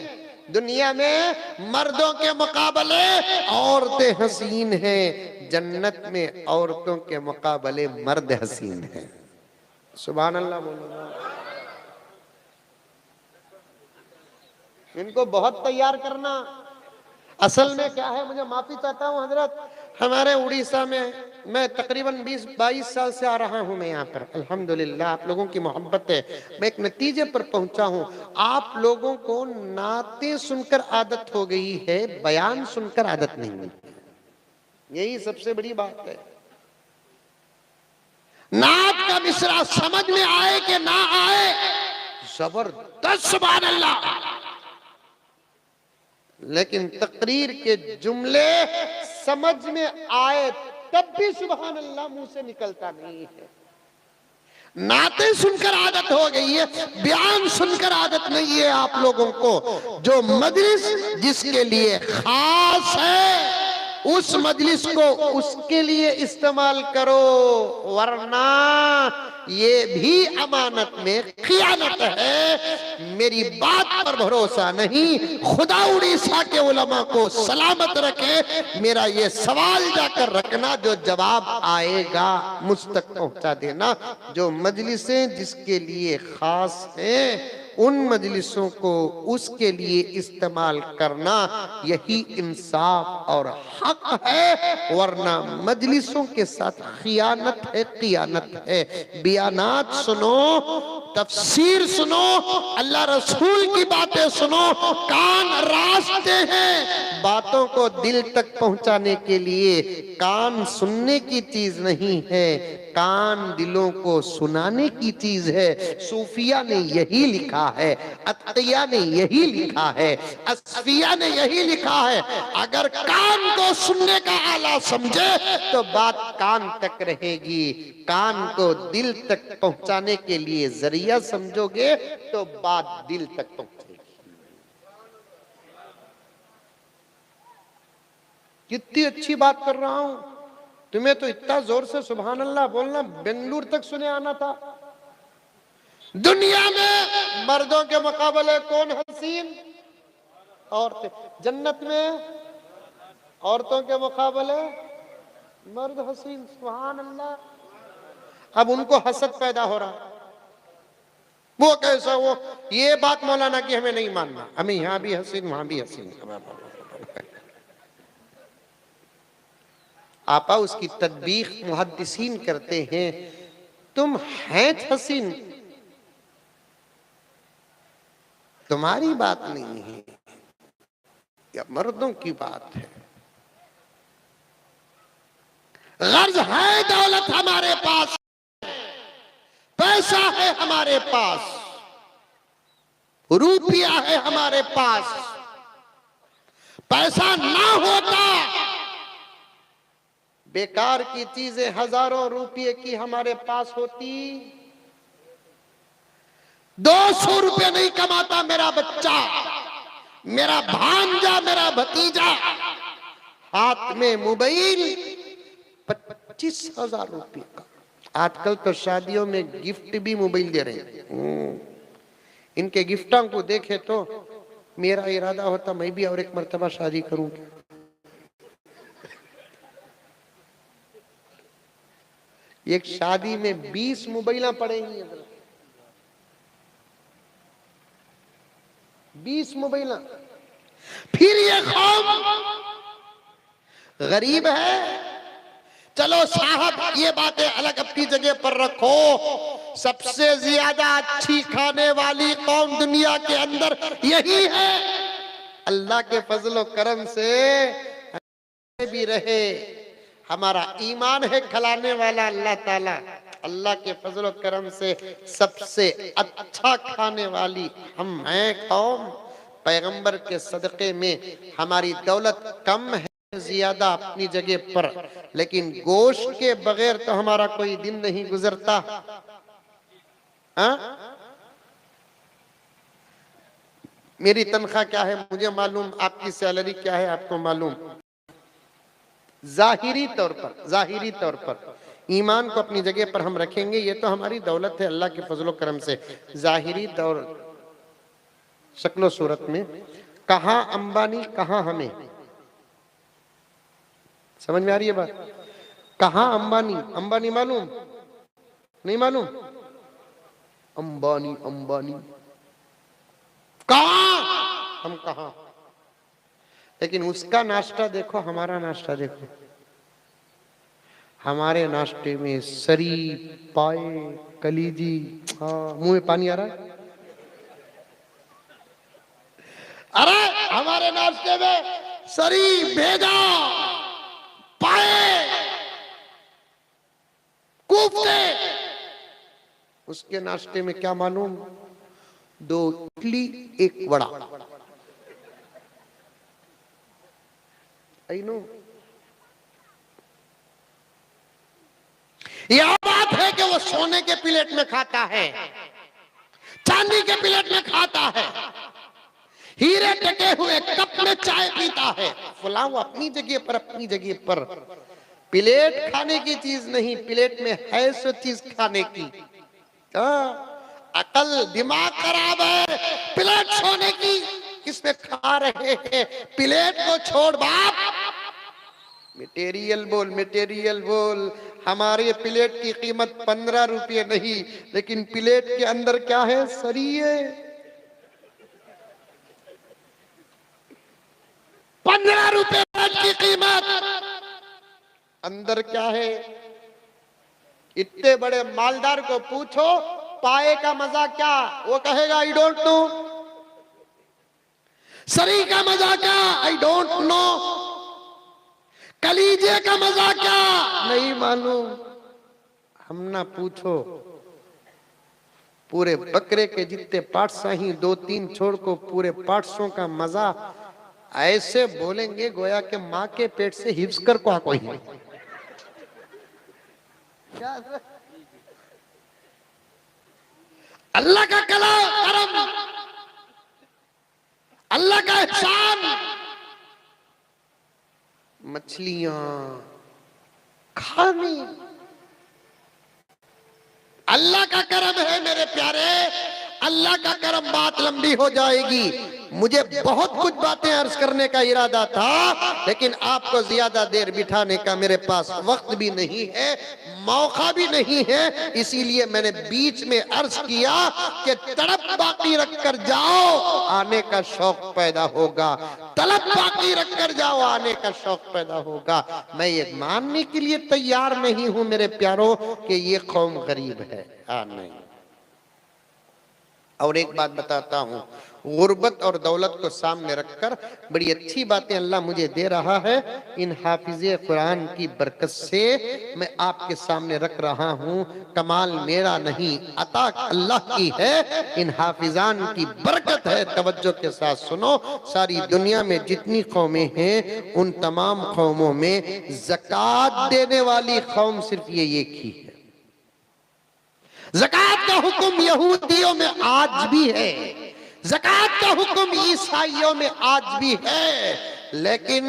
दुनिया में मर्दों के मुकाबले औरतें हसीन हैं, जन्नत में औरतों के मुकाबले मर्द हसीन हैं। सुभान अल्लाह बोलो। इनको बहुत तैयार करना। असल में क्या है, मुझे माफी चाहता हूँ हजरत, हमारे उड़ीसा में मैं तकरीबन 20-22 साल से आ रहा हूँ मैं यहाँ पर। अल्हम्दुलिल्लाह आप लोगों की मोहब्बत है। मैं एक नतीजे पर पहुंचा हूँ, आप लोगों को नाते सुनकर आदत हो गई है, बयान सुनकर आदत नहीं हुई। यही सबसे बड़ी बात है। नात का मिसरा समझ में आए कि ना आए, जबरदस्त सुभान अल्लाह, लेकिन तकरीर के जुमले समझ में आए तब भी सुभान अल्लाह मुंह से निकलता नहीं है। नाते सुनकर आदत हो गई है, बयान सुनकर आदत नहीं है आप लोगों को। जो मजलिस जिसके लिए खास है उस मजलिस को उसके लिए इस्तेमाल करो, वरना ये भी अमानत में खियानत है। मेरी बात पर भरोसा नहीं, खुदा उड़ीसा के उलमा को सलामत रखे। मेरा ये सवाल जाकर रखना, जो जवाब आएगा मुझ तक पहुंचा देना। जो मजलिसें जिसके लिए खास हैं, उन मजलिसों को उसके लिए इस्तेमाल करना यही इंसाफ और हक है, वरना मजलिसों के साथ खियानत है, खियानत है। बयानात सुनो, तफसीर सुनो, अल्लाह रसूल की बातें सुनो। कान रास्ते हैं बातों को दिल तक पहुंचाने के लिए। कान सुनने की चीज नहीं है, कान दिलों को सुनाने की चीज है। सूफिया ने यही लिखा है, अत्तिया ने यही लिखा है, असफिया ने यही लिखा है। अगर कान को सुनने का आला समझे तो बात कान तक रहेगी। कान को दिल तक पहुंचाने के लिए जरिया समझोगे तो बात दिल तक पहुंचेगी। कितनी अच्छी बात कर रहा हूं, तुम्हें तो इतना जोर से सुभान अल्लाह बोलना बेंगलुरु तक सुने आना था। दुनिया में मर्दों के मुकाबले कौन हसीन? औरतें। जन्नत में औरतों के मुकाबले मर्द हसीन। सुभान अल्लाह। अब उनको हसद पैदा हो रहा, वो कैसा, वो ये बात मौलाना की हमें नहीं मानना, हमें यहां भी हसीन वहां भी हसीन। आपा उसकी तदबीख मुहद्दिसीन करते हैं, तुम हैं हसीन, तुम्हारी बात नहीं है, या मर्दों की बात है। गर्ज है दौलत हमारे पास, पैसा है हमारे पास, रुपया है हमारे पास। पैसा ना होता, बेकार की चीजें हजारों रुपये की हमारे पास होती। 200 रुपये नहीं कमाता मेरा बच्चा, मेरा भांजा, मेरा भतीजा, हाथ में मोबाइल 25,000 रुपये का। आजकल तो शादियों में गिफ्ट भी मोबाइल दे रहे हैं। इनके गिफ्टों को देखे तो मेरा इरादा होता मैं भी और एक मर्तबा शादी करूंगी। एक शादी में 20 मोबाइल पड़ेंगी, 20 मोबाइल। फिर ये कौम गरीब है। चलो साहब ये बातें अलग अपनी जगह पर रखो। सबसे ज्यादा अच्छी खाने वाली कौम दुनिया के अंदर यही है। अल्लाह के फजलो करम से भी रहे, हमारा ईमान है खिलाने वाला अल्लाह ताला। अल्लाह के फजलो करम से सबसे अच्छा खाने वाली हम हैं कौम। पैगंबर के सदक़े में हमारी दौलत कम है, ज्यादा अपनी जगह पर, लेकिन गोश्त के बगैर तो हमारा कोई दिन नहीं गुजरता। मेरी तनख्वाह क्या है मुझे मालूम, आपकी सैलरी क्या है आपको मालूम। जाहिरी तौर पर ईमान को अपनी जगह पर हम रखेंगे, ये तो हमारी दौलत है अल्लाह के फजलो करम से। जाहिरी तौर शक्लो सूरत में कहाँ अंबानी कहाँ हमें, समझ में आ रही है बात? कहाँ अंबानी, अंबानी मालूम नहीं मालूम? अंबानी कहाँ, हम कहाँ। लेकिन उसका नाश्ता देखो, हमारा नाश्ता देखो। हमारे नाश्ते में सरी, पाए, कलीजी, हाँ मुंह में पानी आ रहा है। अरे हमारे नाश्ते में सरी, भेजा, पाए, कोफ्ते। उसके नाश्ते में क्या मालूम? 2 इडली 1 वड़ा। I know. यह बात है कि वो सोने के प्लेट में खाता है, चांदी के प्लेट में खाता है, हीरे टके हुए कप में चाय पीता है, पुलाव अपनी जगह पर, अपनी जगह पर। प्लेट खाने की चीज नहीं, प्लेट में है सो चीज खाने की। अकल दिमाग खराब है, प्लेट सोने की, इसमें खा रहे हैं। प्लेट को छोड़ बाप, मटेरियल बोल, मटेरियल बोल। हमारे प्लेट की कीमत 15 रुपये नहीं, लेकिन प्लेट के अंदर क्या है? सरिये। 15 रुपये प्लेट की कीमत, अंदर क्या है? इतने बड़े मालदार को पूछो पाए का मजा क्या, वो कहेगा आई डोंट नो। सरी का मजा क्या? I don't know. कलीजे का मजा क्या? नहीं मालूम। हम ना पूछो, पूरे बकरे के जितने पार्ट्स ही 2-3 छोड़ को पूरे पार्ट्सों का मजा ऐसे बोलेंगे गोया के माँ के पेट से हिफ्स कर को कोई है। अल्लाह का करम, अल्लाह का एहसान। मछलियां खानी अल्लाह का करम है मेरे प्यारे, अल्लाह का करम। बात लंबी हो जाएगी, मुझे बहुत कुछ बातें अर्ज करने का इरादा था, लेकिन आपको ज्यादा देर बिठाने का मेरे पास वक्त भी नहीं है, मौका भी नहीं है। इसीलिए मैंने बीच में अर्ज किया कि तड़प बाकी रखकर जाओ, आने का शौक पैदा होगा। तलब बाकी रखकर जाओ, आने का शौक पैदा होगा। मैं ये मानने के लिए तैयार नहीं हूं मेरे प्यारों कि ये कौम गरीब है, नहीं। और एक बात बताता हूं, गुर्बत और दौलत को सामने रखकर बड़ी अच्छी बातें अल्लाह मुझे दे रहा है। इन हाफिज़े कुरान की बरकत से मैं आपके सामने रख रहा हूँ। कमाल मेरा नहीं, अता अल्लाह की है, इन हाफिजान की बरकत है। तवज्जो के साथ सुनो, सारी दुनिया में जितनी कौमें हैं उन तमाम कौमों में ज़कात देने वाली कौम सिर्फ ये एक ही है। ज़कात का हुक्म यहूदियों में आज भी है, ज़कात का हुक्म ईसाइयों में आज भी है, लेकिन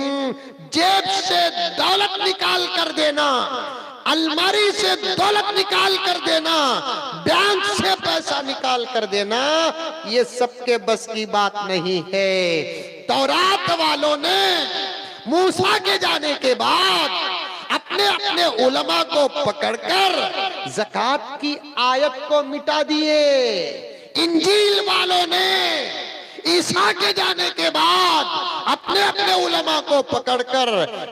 जेब से दौलत निकाल कर देना, अलमारी से दौलत निकाल कर देना, बैंक से पैसा निकाल कर देना, ये सबके बस की बात नहीं है। तौरात वालों ने मूसा के जाने के बाद अपने अपने उलमा को पकड़कर ज़कात की आयत को मिटा दिए। इंजील वालों ने ईसा के जाने के बाद अपने अपने उलमा को पकड़कर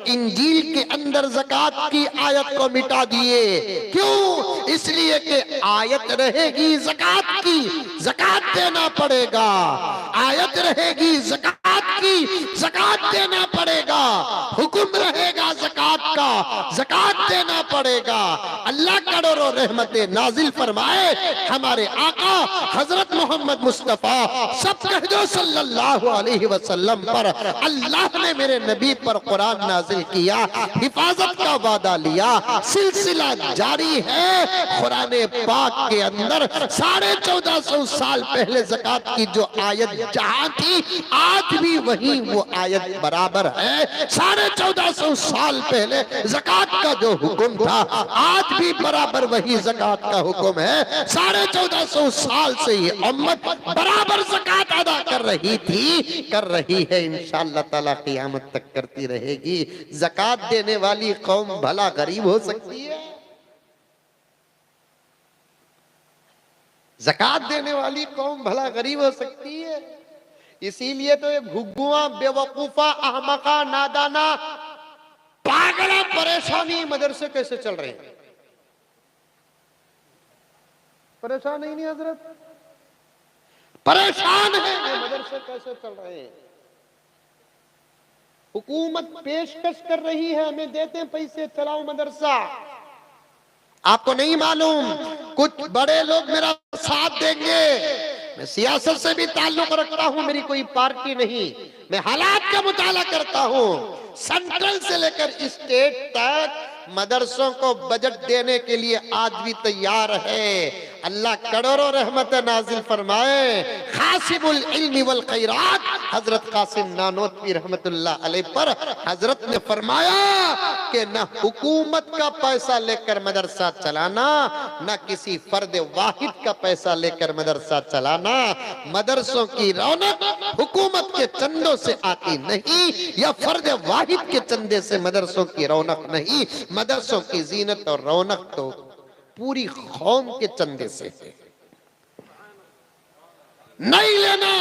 इंजील के अंदर ज़कात की आयत को मिटा दिए। क्यों? इसलिए कि आयत रहेगी ज़कात की, ज़कात देना पड़ेगा। आयत रहेगी ज़कात की, ज़कात देना पड़ेगा। हुक्म रहेगा ज़कात का, ज़कात देना पड़ेगा। अल्लाह करोड़ों रहमतें नाजिल फरमाए हमारे आका हजरत मोहम्मद मुस्तफा सब कह दो सल्लल्लाहु अलैहि वसल्लम पर। अल्लाह ने मेरे नबी पर कुरान नाजिल किया, हिफाजत का वादा लिया, सिलसिला जारी है। कुरान पाक के अंदर 1450 साल पहले ज़कात की जो आयत जहां थी, आज भी वही वो आयत बराबर है। 1450 साल पहले ज़कात का जो हुक्म था, आज भी बराबर वही ज़कात का हुक्म है। 1450 साल से ये उम्मत बराबर ज़कात अदा कर रही थी, कर रही है, इंशाअल्लाह ताला क़यामत तक करती रहेगी। ज़कात देने वाली कौम भला गरीब हो सकती है? ज़कात देने वाली कौम भला गरीब हो सकती है? इसीलिए तो ये भुग्गुआ, बेवकूफा, अहमका, नादाना, पागला परेशानी मदरसे कैसे चल रहे हैं? परेशान ही नहीं हजरत, परेशान है ये मदरसे कैसे चल रहे हैं। हुकूमत पेशकश कर रही है, हमें देते हैं पैसे, चलाओ मदरसा। आपको नहीं मालूम, कुछ बड़े लोग मेरा साथ देंगे। मैं सियासत से भी ताल्लुक रखता हूं, मेरी कोई पार्टी नहीं, मैं हालात का मुताला करता हूं। सेंट्रल से लेकर स्टेट तक मदरसों को बजट देने के लिए आज भी तैयार है। अल्लाह करोड़ों रहमत नाजिल फरमाए। खासिबुल इल्मी वल खैरात हजरत कासिम नानोतवी रहमतुल्लाह अलैह पर हजरत ने फरमाया कि न हुकूमत का पैसा लेकर मदरसा चलाना, न किसी फर्द वाहिद का पैसा लेकर मदरसा चलाना। मदरसों की रौनक हुकूमत के चंदों से आती नहीं, या फर्द वाहिद के चंदे से मदरसों की रौनक नहीं। मदरसों की जीनत और रौनक तो पूरी कौम के चंदे से है। नहीं लेना।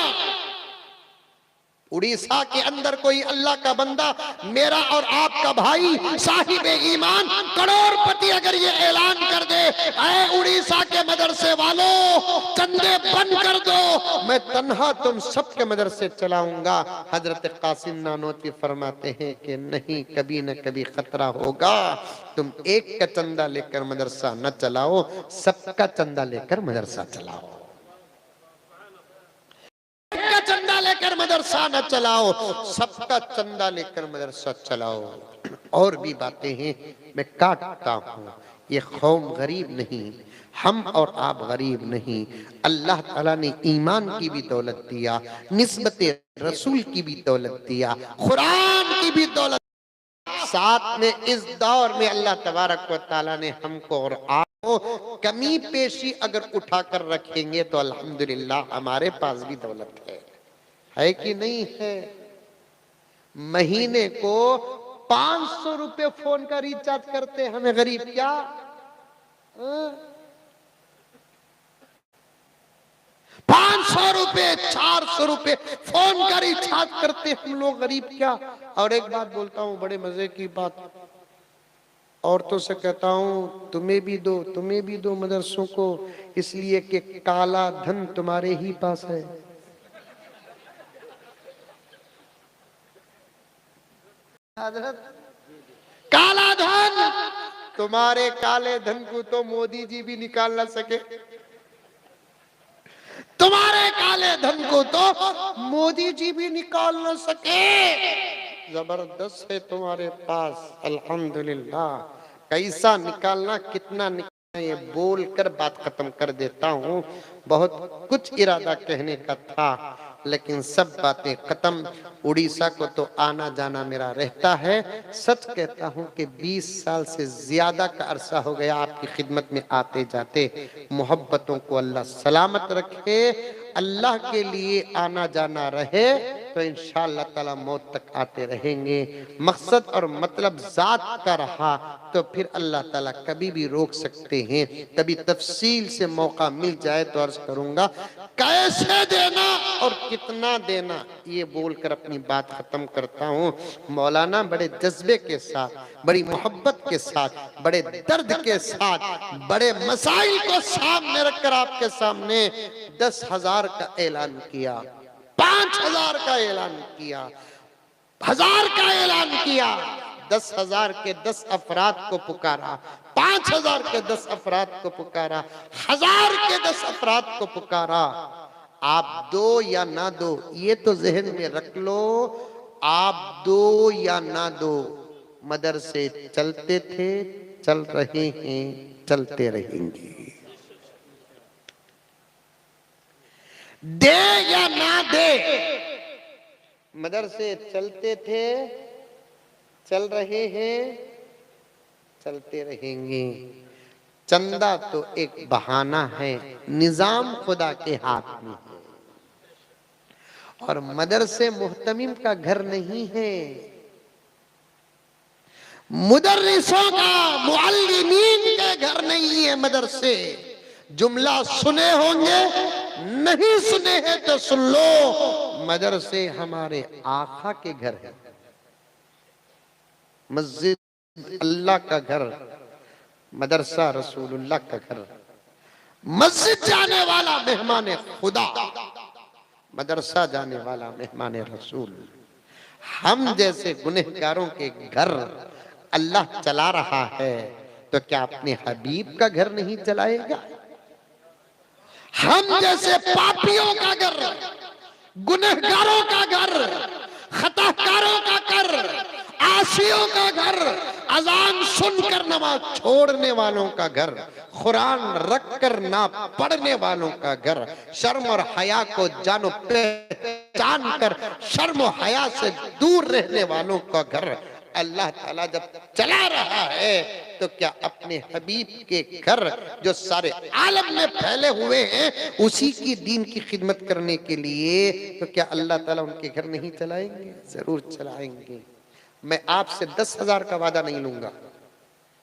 उड़ीसा के अंदर कोई अल्लाह का बंदा, मेरा और आपका भाई साहिब ईमान करोड़पति, अगर ये ऐलान कर दे, ऐ उड़ीसा के मदरसे वालों चंदे बंद कर दो, मैं तन्हा तुम सबके मदरसे चलाऊंगा। हजरत कासिम नानोतवी फरमाते हैं कि नहीं, कभी न कभी खतरा होगा। तुम एक का चंदा लेकर मदरसा न चलाओ, सबका चंदा लेकर मदरसा चलाओ। चंदा लेकर मदरसा न चलाओ, सबका चंदा लेकर मदरसा चलाओ। और भी बातें हैं, मैं काटता हूँ। ये कौम गरीब नहीं, हम और आप गरीब नहीं। अल्लाह ताला ने ईमान की भी दौलत दिया, निस्बत रसूल की भी दौलत दिया, कुरान की भी दौलत। साथ में इस दौर में अल्लाह तबारक व तआला ने हमको और आपको कमी पेशी अगर उठाकर रखेंगे तो अल्हम्दुलिल्लाह हमारे पास भी दौलत है कि नहीं है। महीने को 500 रुपए फोन का रिचार्ज करते हमें गरीब क्या? 500 रुपए 400 रुपए फोन का रिचार्ज करते हम लोग, गरीब क्या? और एक बात बोलता हूं, बड़े मजे की बात, औरतों से कहता हूं तुम्हें भी दो मदरसों को, इसलिए कि काला धन तुम्हारे ही पास है। काला धन, तुम्हारे काले धन को तो मोदी जी भी निकाल ना सके। तुम्हारे काले धन को तो मोदी जी भी निकाल ना सके। जबरदस्त है तुम्हारे पास, अल्हम्दुलिल्लाह। कैसा निकालना, कितना निकालना, ये बोल कर बात खत्म कर देता हूँ। बहुत कुछ इरादा कहने का था, लेकिन सब बातें खत्म। उड़ीसा को तो आना जाना मेरा रहता है। सच कहता हूं कि 20 साल से ज्यादा का अरसा हो गया आपकी खिदमत में आते जाते। मोहब्बतों को अल्लाह सलामत रखे, अल्लाह के लिए आना जाना रहे तो इंशाअल्लाह ताला मौत तक आते रहेंगे। मकसद और मतलब जात का रहा तो फिर अल्लाह ताला कभी भी रोक सकते हैं। कभी तफसील से मौका मिल जाए तो अर्ज करूंगा, कैसे देना और कितना देना, ये बोलकर अपनी बात खत्म करता हूँ। मौलाना बड़े जज्बे के साथ, बड़ी मोहब्बत के साथ, बड़े दर्द के साथ, बड़े मसाइल को सामने रखकर आपके सामने 10,000 का ऐलान किया, 5,000 का ऐलान किया, 1,000 का ऐलान किया। 10,000 के 10 अफराद को पुकारा, 5,000 के 10 अफराद को पुकारा, 1,000 के 10 अफराद को पुकारा। आप दो या ना दो, ये तो जहन में रख लो, आप दो या ना दो, मदरसे चलते थे, चल रहे हैं, चलते रहेंगे। दे या ना दे, मदरसे चलते थे, चल रहे हैं, चलते रहेंगे। चंदा तो एक बहाना है, निजाम खुदा के हाथ में है। और मदरसे मुहतमिम का घर नहीं है, मुदर्रिसों का, मुअल्लिमीन के घर नहीं है मदरसे। जुमला सुने होंगे, नहीं सुने हैं तो सुन लो, मदरसे हमारे आका के घर है। मस्जिद अल्लाह का घर, मदरसा रसूलुल्लाह का घर। मस्जिद जाने वाला मेहमान खुदा, मदरसा जाने वाला मेहमान रसूल। हम जैसे गुनहगारों के घर अल्लाह चला रहा है तो क्या अपने हबीब का घर नहीं चलाएगा? हम जैसे पापियों का घर, गुनहगारों का घर, खताकारों का घर, आसियों का घर अजान सुनकर नमाज छोड़ने वालों का घर, कुरान रख कर ना पढ़ने वालों का घर, शर्म और हया को जानो पहचान कर शर्म और हया से दूर रहने वालों का घर अल्लाह ताला जब चला रहा है तो क्या अपने हबीब के घर जो सारे आलम में फैले हुए हैं उसी की दीन की खिदमत करने के लिए, तो क्या अल्लाह ताला उनके घर नहीं चलाएंगे? जरूर चलाएंगे। मैं आपसे 10,000 का वादा नहीं लूंगा,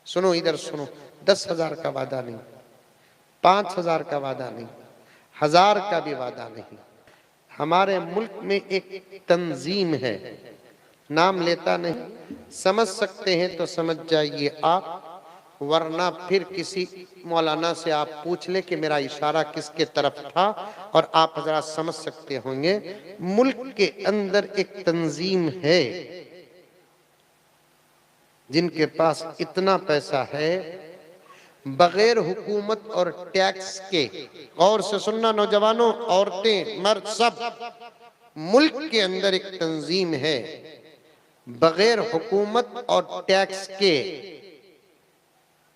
सुनो इधर सुनो, 10,000 का वादा नहीं, 5,000 का वादा नहीं, 1,000 का भी वादा नहीं। हमारे मुल्क में एक तंजीम है, नाम लेता नहीं, समझ सकते हैं तो समझ जाइए आप, वरना फिर किसी मौलाना से आप पूछ ले कि मेरा इशारा किसके तरफ था और आप हजरात समझ सकते होंगे। मुल्क के अंदर एक तंजीम है जिनके पास इतना पैसा है, बगैर हुकूमत और टैक्स के, और से सुनना नौजवानों, औरतें, मर्द, सब, मुल्क के अंदर एक तंजीम है, बगैर हुकूमत और टैक्स के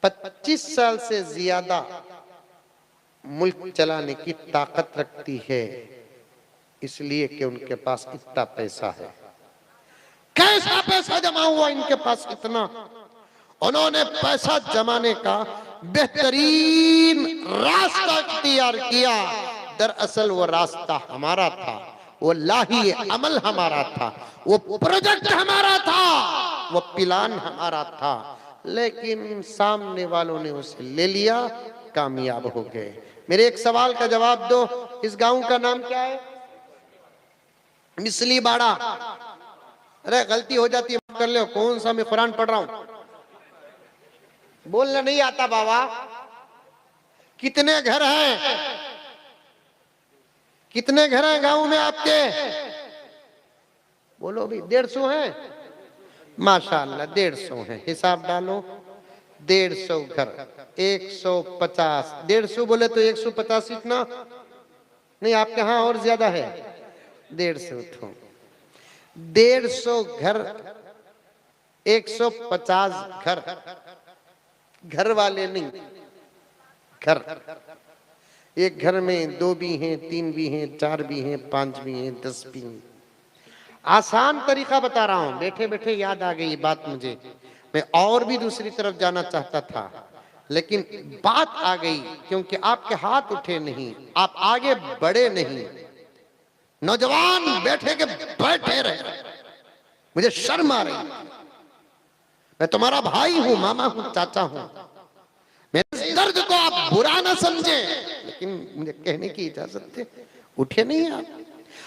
25 साल से ज्यादा मुल्क चलाने की ताकत रखती है, इसलिए कि उनके पास इतना पैसा है। कैसा पैसा जमा हुआ इनके पास इतना? उन्होंने पैसा जमाने का बेहतरीन रास्ता इख्तियार किया। दरअसल वो रास्ता हमारा था, वो लाही अमल हमारा था, वो प्रोजेक्ट हमारा था, वो प्लान हमारा था, लेकिन सामने वालों ने उसे ले लिया, कामयाब हो गए। मेरे एक सवाल का जवाब दो, इस गांव का नाम क्या है? मिसली बाड़ा। अरे गलती हो जाती है, कर लो। कौन सा मैं कुरान पढ़ रहा हूं, बोलना नहीं आता बाबा। कितने घर हैं, कितने घर हैं गांव में आपके? बोलो भी। 150 हैं? माशाअल्लाह 150 हैं। हिसाब डालो, 150 घर, 150, 150 बोले तो 150 इतना नहीं, आपके यहाँ और ज्यादा है। 150 तो 150 घर, 150 घर, घर वाले नहीं, घर। एक घर में 2 भी हैं, 3 भी हैं, 4 भी हैं, 5 भी हैं, 10 भी हैं। आसान तरीका बता रहा हूं, बैठे बैठे याद आ गई बात मुझे। मैं और भी दूसरी तरफ जाना चाहता था, लेकिन बात आ गई क्योंकि आपके हाथ उठे नहीं, आप आगे बढ़े नहीं। नौजवान बैठे के बैठे रहे, मुझे शर्म आ रही। मैं तुम्हारा भाई हूं, मामा हूं, चाचा हूं। मेरे दर्द को आप बुरा ना समझे, लेकिन मुझे कहने की इजाजत दे। उठे नहीं आप।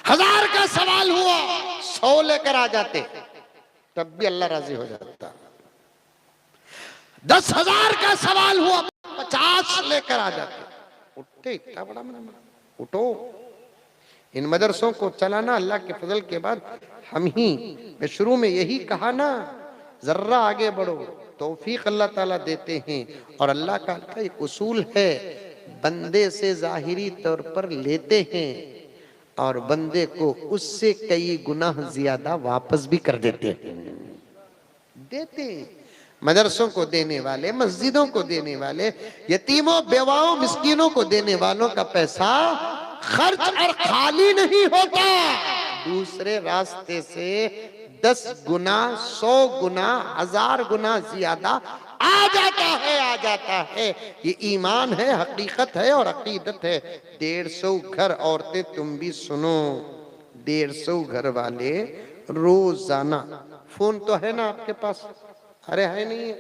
1000 का सवाल हुआ, 100 लेकर आ जाते, तब भी अल्लाह राजी हो जाता। 10,000 का सवाल हुआ, 50 लेकर आ जाते। उठते, इतना बड़ा उठो। इन मदरसों को चलाना अल्लाह के फजल के बाद हम ही। मैं शुरू में यही कहा ना, जर्रा आगे बढ़ो, तौफीक अल्लाह ताला देते हैं। और अल्लाह का एक उसूल है, बंदे से जाहिरी तौर पर लेते हैं और बंदे को उससे कई गुना ज्यादा वापस भी कर देते हैं। देते मदरसों को देने वाले, मस्जिदों को देने वाले, यतीमों, बेवाओं, मिस्कीनों को देने वालों का पैसा खर्च और खाली नहीं होता, दूसरे रास्ते से 10 गुना, 100 गुना, 1000 गुना ज्यादा आ जाता है, आ जाता है। ये ईमान है, हकीकत है और अकीदत है। 150 घर, औरतें तुम भी सुनो, 150 घर वाले रोजाना, फोन तो है ना आपके पास? अरे है नहीं है,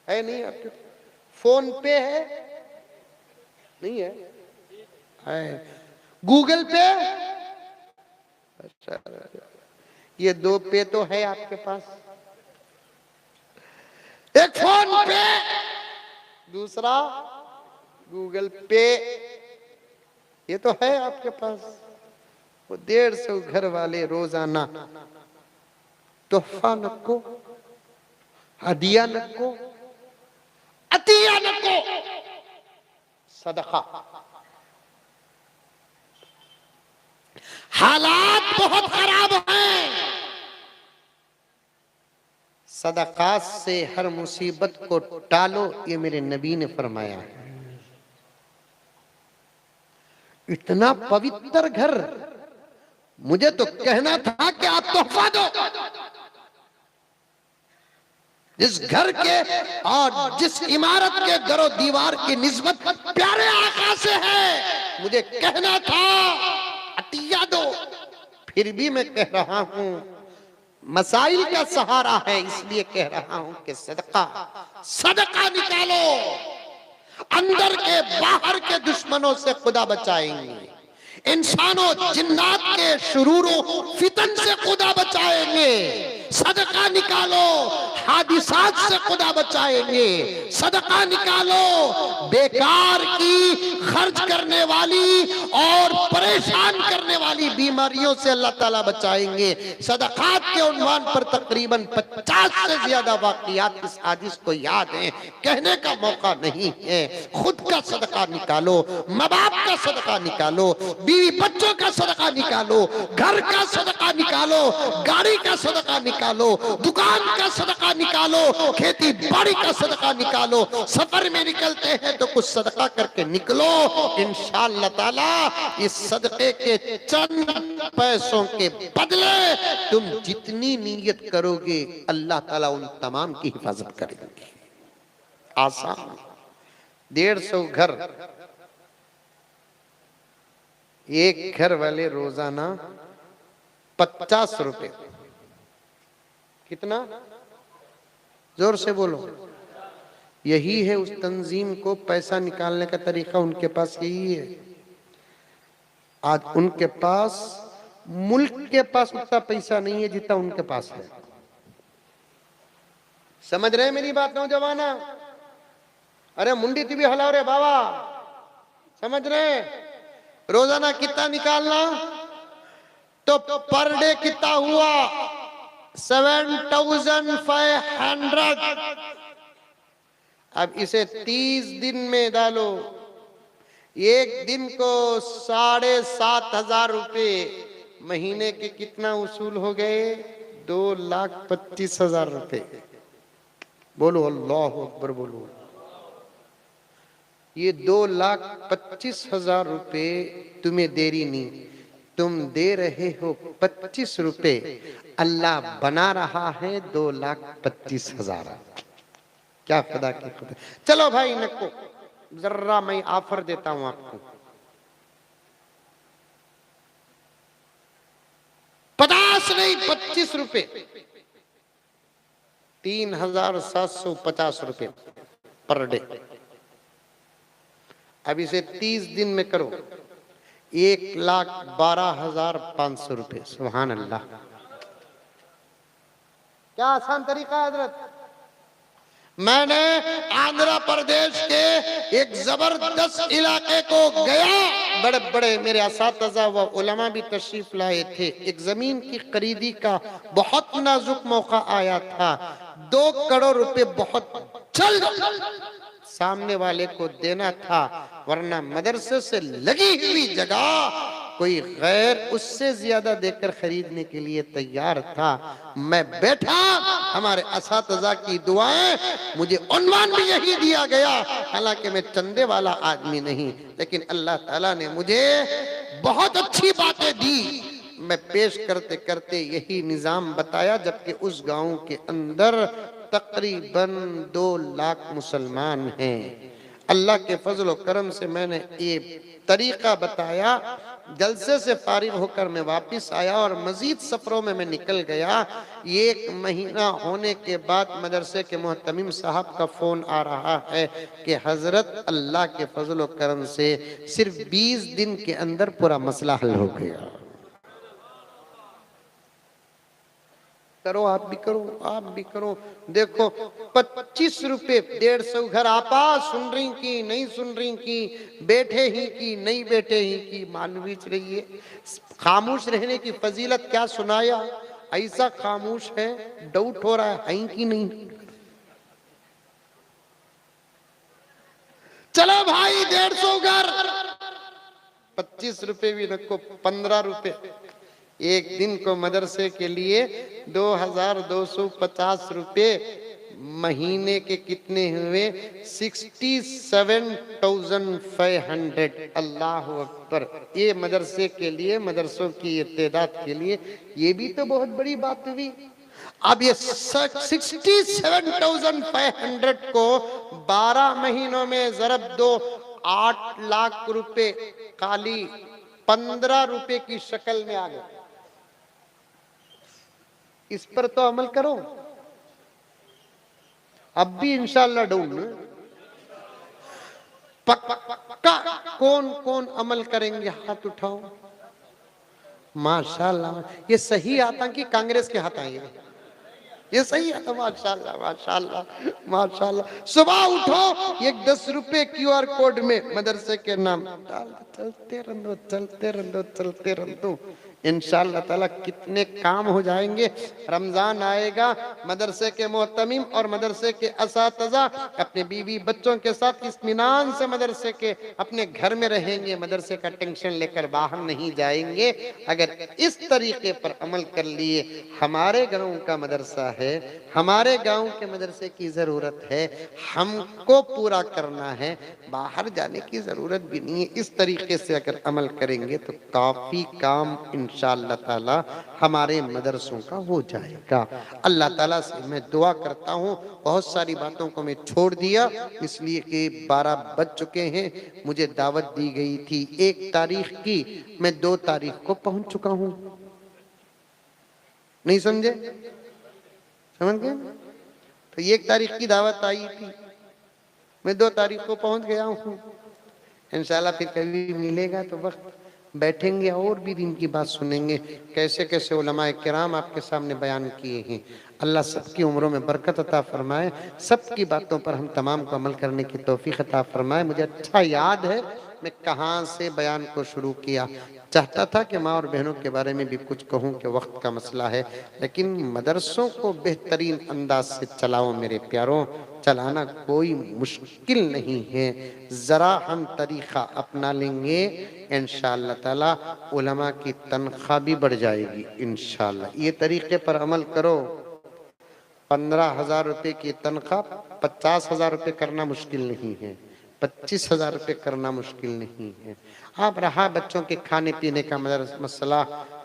है नहीं आपके? फोन पे है? नहीं है, है। गूगल पे? अच्छा, ये 2 पे तो है आपके पास। एक फोन पे, दूसरा गूगल पे, ये तो है आपके पास। वो 150 घर वाले रोजाना तोहफा नको, हदिया नको, अतिया नको, सदका। हालात बहुत खराब हैं, सदकात से हर मुसीबत को टालो, ये मेरे नबी ने फरमाया है। इतना पवित्र घर, मुझे तो कहना था कि आप तोहफा दो। जिस घर के और जिस इमारत के दरो दीवार की निस्बत प्यारे आका से है, मुझे कहना था अतिया दो। फिर भी मैं कह रहा हूं, मसाइल का सहारा है, इसलिए कह रहा हूं कि सदका सदका निकालो। अंदर के बाहर के दुश्मनों से खुदा बचाएंगे, इंसानों जिन्नात के शुरूरों फितन से खुदा बचाएंगे। सदका निकालो, हादिसात से खुदा बचाएंगे। सदका निकालो, बेकार की खर्च करने वाली और परेशान करने वाली बीमारियों से अल्लाह ताला बचाएंगे। सदकात के उन्वान पर तकरीबन 50 से ज्यादा वाक़ियात इस हादिस को याद हैं, कहने का मौका नहीं है। खुद का सदका निकालो, माँ बाप का सदका निकालो, बीवी बच्चों का सदका निकालो, घर का सदका निकालो, गाड़ी का सदका निकालो, दुकान का सदका निकालो, खेती बाड़ी का सदका निकालो। सफर में निकलते हैं तो कुछ सदका करके निकलो। इंशाअल्लाह ताला इस सदके के चंद पैसों के बदले तुम जितनी नीयत करोगे, अल्लाह ताला उन तमाम की हिफाजत करेंगे। आसान। 150 घर, एक घर वाले रोजाना 50 रुपए। कितना? जोर से बोलो। यही है उस तंजीम को पैसा निकालने का तरीका, उनके पास यही है। आज उनके पास, मुल्क के पास उतना पैसा नहीं है जितना उनके पास है। समझ रहे मेरी बात नौजवाना? अरे मुंडी भी हलाओ रे बाबा, समझ रहे? रोजाना कितना निकालना? तो पर डे कितना हुआ? 7500। अब इसे 30 दिन में डालो, एक दिन को 7500 रुपये, महीने के कितना उसूल हो गए? 2,25,000 रुपये। बोलो अल्लाह अकबर, बोलो। ये 2,25,000 रुपये तुम्हें देरी नहीं, तुम दे रहे हो 25 रुपए, अल्लाह बना रहा है 2,25,000। क्या खुदा की खुदा। चलो भाई नको, जरा मैं ऑफर देता हूं आपको। 50 नहीं, 25 रुपए, 3,750 रुपए पर डे। अब इसे 30 दिन में करो, 1,12,500 रुपए। सुभान अल्लाह, क्या आसान तरीका है हजरत। मैंने आंध्र प्रदेश के एक जबरदस्त इलाके को गया, बड़े बड़े मेरे असातिज़ा व उलमा भी तशरीफ लाए थे। एक जमीन की खरीदी का बहुत नाजुक मौका आया था। 2 करोड़ रुपए बहुत जल्द सामने वाले को देना था, वरना मदरसे से लगी हुई जगह कोई गैर उससे ज्यादा देकर खरीदने के लिए तैयार था। मैं बैठा, हमारे असातिज़ा की दुआएं, मुझे उन्वान भी यही दिया गया। हालांकि मैं चंदे वाला आदमी नहीं, लेकिन अल्लाह ताला ने मुझे बहुत अच्छी बातें दी। मैं पेश करते करते यही निजाम बताया, जबकि उस गांव के अंदर तकरीबन 2 लाख मुसलमान हैं। अल्लाह के फजल करम से मैंने ये तरीका बताया। जलसे से फारिग होकर मैं वापस आया और मजीद सफरों में मैं निकल गया। 1 महीना होने के बाद मदरसे के मोहतमिम साहब का फोन आ रहा है कि हजरत अल्लाह के फजल करम से सिर्फ 20 दिन के अंदर पूरा मसला हल हो गया। करो, आप भी करो, आप भी करो। देखो 25 रुपए, 150 घर। आपा सुन रही की नहीं सुन रही की, बैठे ही की नहीं बैठे ही की, मालूम रहिए। खामोश रहने की फजीलत क्या सुनाया, ऐसा खामोश है, डाउट हो रहा है कि नहीं। चलो भाई 150 घर, 25 रुपए भी रखो, 15 रुपए, एक दिन को मदरसे के लिए 2250 रुपये, महीने के कितने हुए? 67,500। अल्लाह अकबर। ये मदरसे के लिए, मदरसों की ये तादाद के लिए, ये भी तो बहुत बड़ी बात हुई। अब ये 67,500 को 12 महीनों में जरब दो, 8 लाख रुपए खाली 15 रुपए की शक्ल में आ गए। इस पर तो अमल करो। अब भी इंशाल्लाह डाउन पक्का। कौन कौन अमल करेंगे? हाथ उठाओ। माशाल्लाह, ये सही आतंकी कांग्रेस के हाथ आएंगे। ये सही है। माशाल्लाह माशाल्लाह माशाल्लाह। सुबह उठो, एक 10 रुपए QR कोड में मदरसे के नाम डाल, चलते रहो चलते रहो चलते रहो। इंशाअल्लाह ताला कितने काम हो जाएंगे। रमजान आएगा, मदरसे के मोहतमीम और मदरसे के असातिज़ा अपने बीवी बच्चों के साथ इत्मीनान से मदरसे के अपने घर में रहेंगे, मदरसे का टेंशन लेकर बाहर नहीं जाएंगे। अगर इस तरीके पर अमल कर लिए, हमारे गांव का मदरसा है, हमारे गांव के मदरसे की जरूरत है, हमको पूरा करना है, बाहर जाने की जरूरत भी नहीं है। इस तरीके से अगर अमल करेंगे तो काफी काम इंशाअल्लाह ताला हमारे मदरसों का हो जाएगा। अल्लाह ताला से मैं दुआ करता हूँ। बहुत सारी बातों को मैं छोड़ दिया इसलिए कि 12 बज चुके हैं। मुझे दावत दी गई थी 1 तारीख की, मैं 2 तारीख को पहुंच चुका हूँ। नहीं समझे? समझ गए? तो 1 तारीख की दावत आई थी, मैं 2 तारीख को पहुंच गया हूँ। इंशाल्लाह फिर कभी मिलेगा तो वक्त बैठेंगे और भी दिन की बात सुनेंगे, कैसे कैसे उलमाए किराम आपके सामने बयान किए हैं। अल्लाह सबकी उम्रों में बरकत अता फरमाए, सबकी बातों पर हम तमाम को अमल करने की तौफीक अता फरमाए। मुझे अच्छा याद है मैं कहाँ से बयान को शुरू किया। चाहता था कि माँ और बहनों के बारे में भी कुछ कहूँ कि वक्त का मसला है, लेकिन मदरसों को बेहतरीन अंदाज से चलाओ मेरे प्यारों। चलाना कोई मुश्किल नहीं है, ज़रा हम तरीक़ा अपना लेंगे इंशाअल्लाह ताला उलमा की तनख्वाह भी बढ़ जाएगी इंशाअल्लाह। ये तरीक़े पर अमल करो। 15,000 रुपये की तनख्वाह 50,000 रुपये करना मुश्किल नहीं है, 25,000 रुपये करना मुश्किल नहीं है। आप रहा बच्चों के खाने पीने का मसला,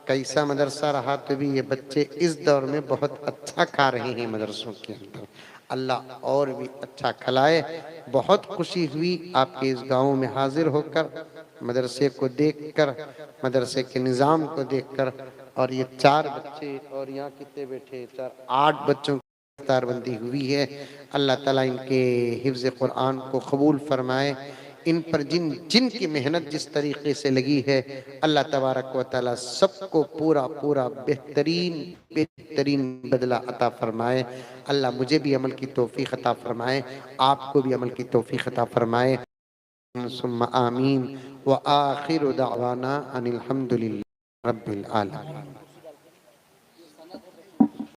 कैसा मदरसा रहा तो भी ये बच्चे इस दौर में बहुत अच्छा खा रहे हैं मदरसों के अंदर। अल्लाह और भी अच्छा खिलाए। बहुत खुशी हुई आपके इस गांव में हाजिर होकर, मदरसे को देखकर, मदरसे के निज़ाम को देखकर। और ये 4 बच्चे और यहाँ कितने बैठे? 4 8 बच्चों की इफ्तारबंदी हुई है। अल्लाह ताला इनके हिफ्ज़ कुरान को कबूल फरमाए। इन पर जिन जिन की मेहनत जिस तरीके से लगी है, अल्लाह तबारक व तआला सबको पूरा पूरा बेहतरीन बेहतरीन बदला अता फरमाए। अल्लाह मुझे भी अमल की तौफीक अता फरमाए, आपको भी अमल की तौफीक अता फरमाए। सुम्मा आमीन। व आखिरु दावाना अनिल हम्दुलिल्लाहि रब्बिल आलमीन।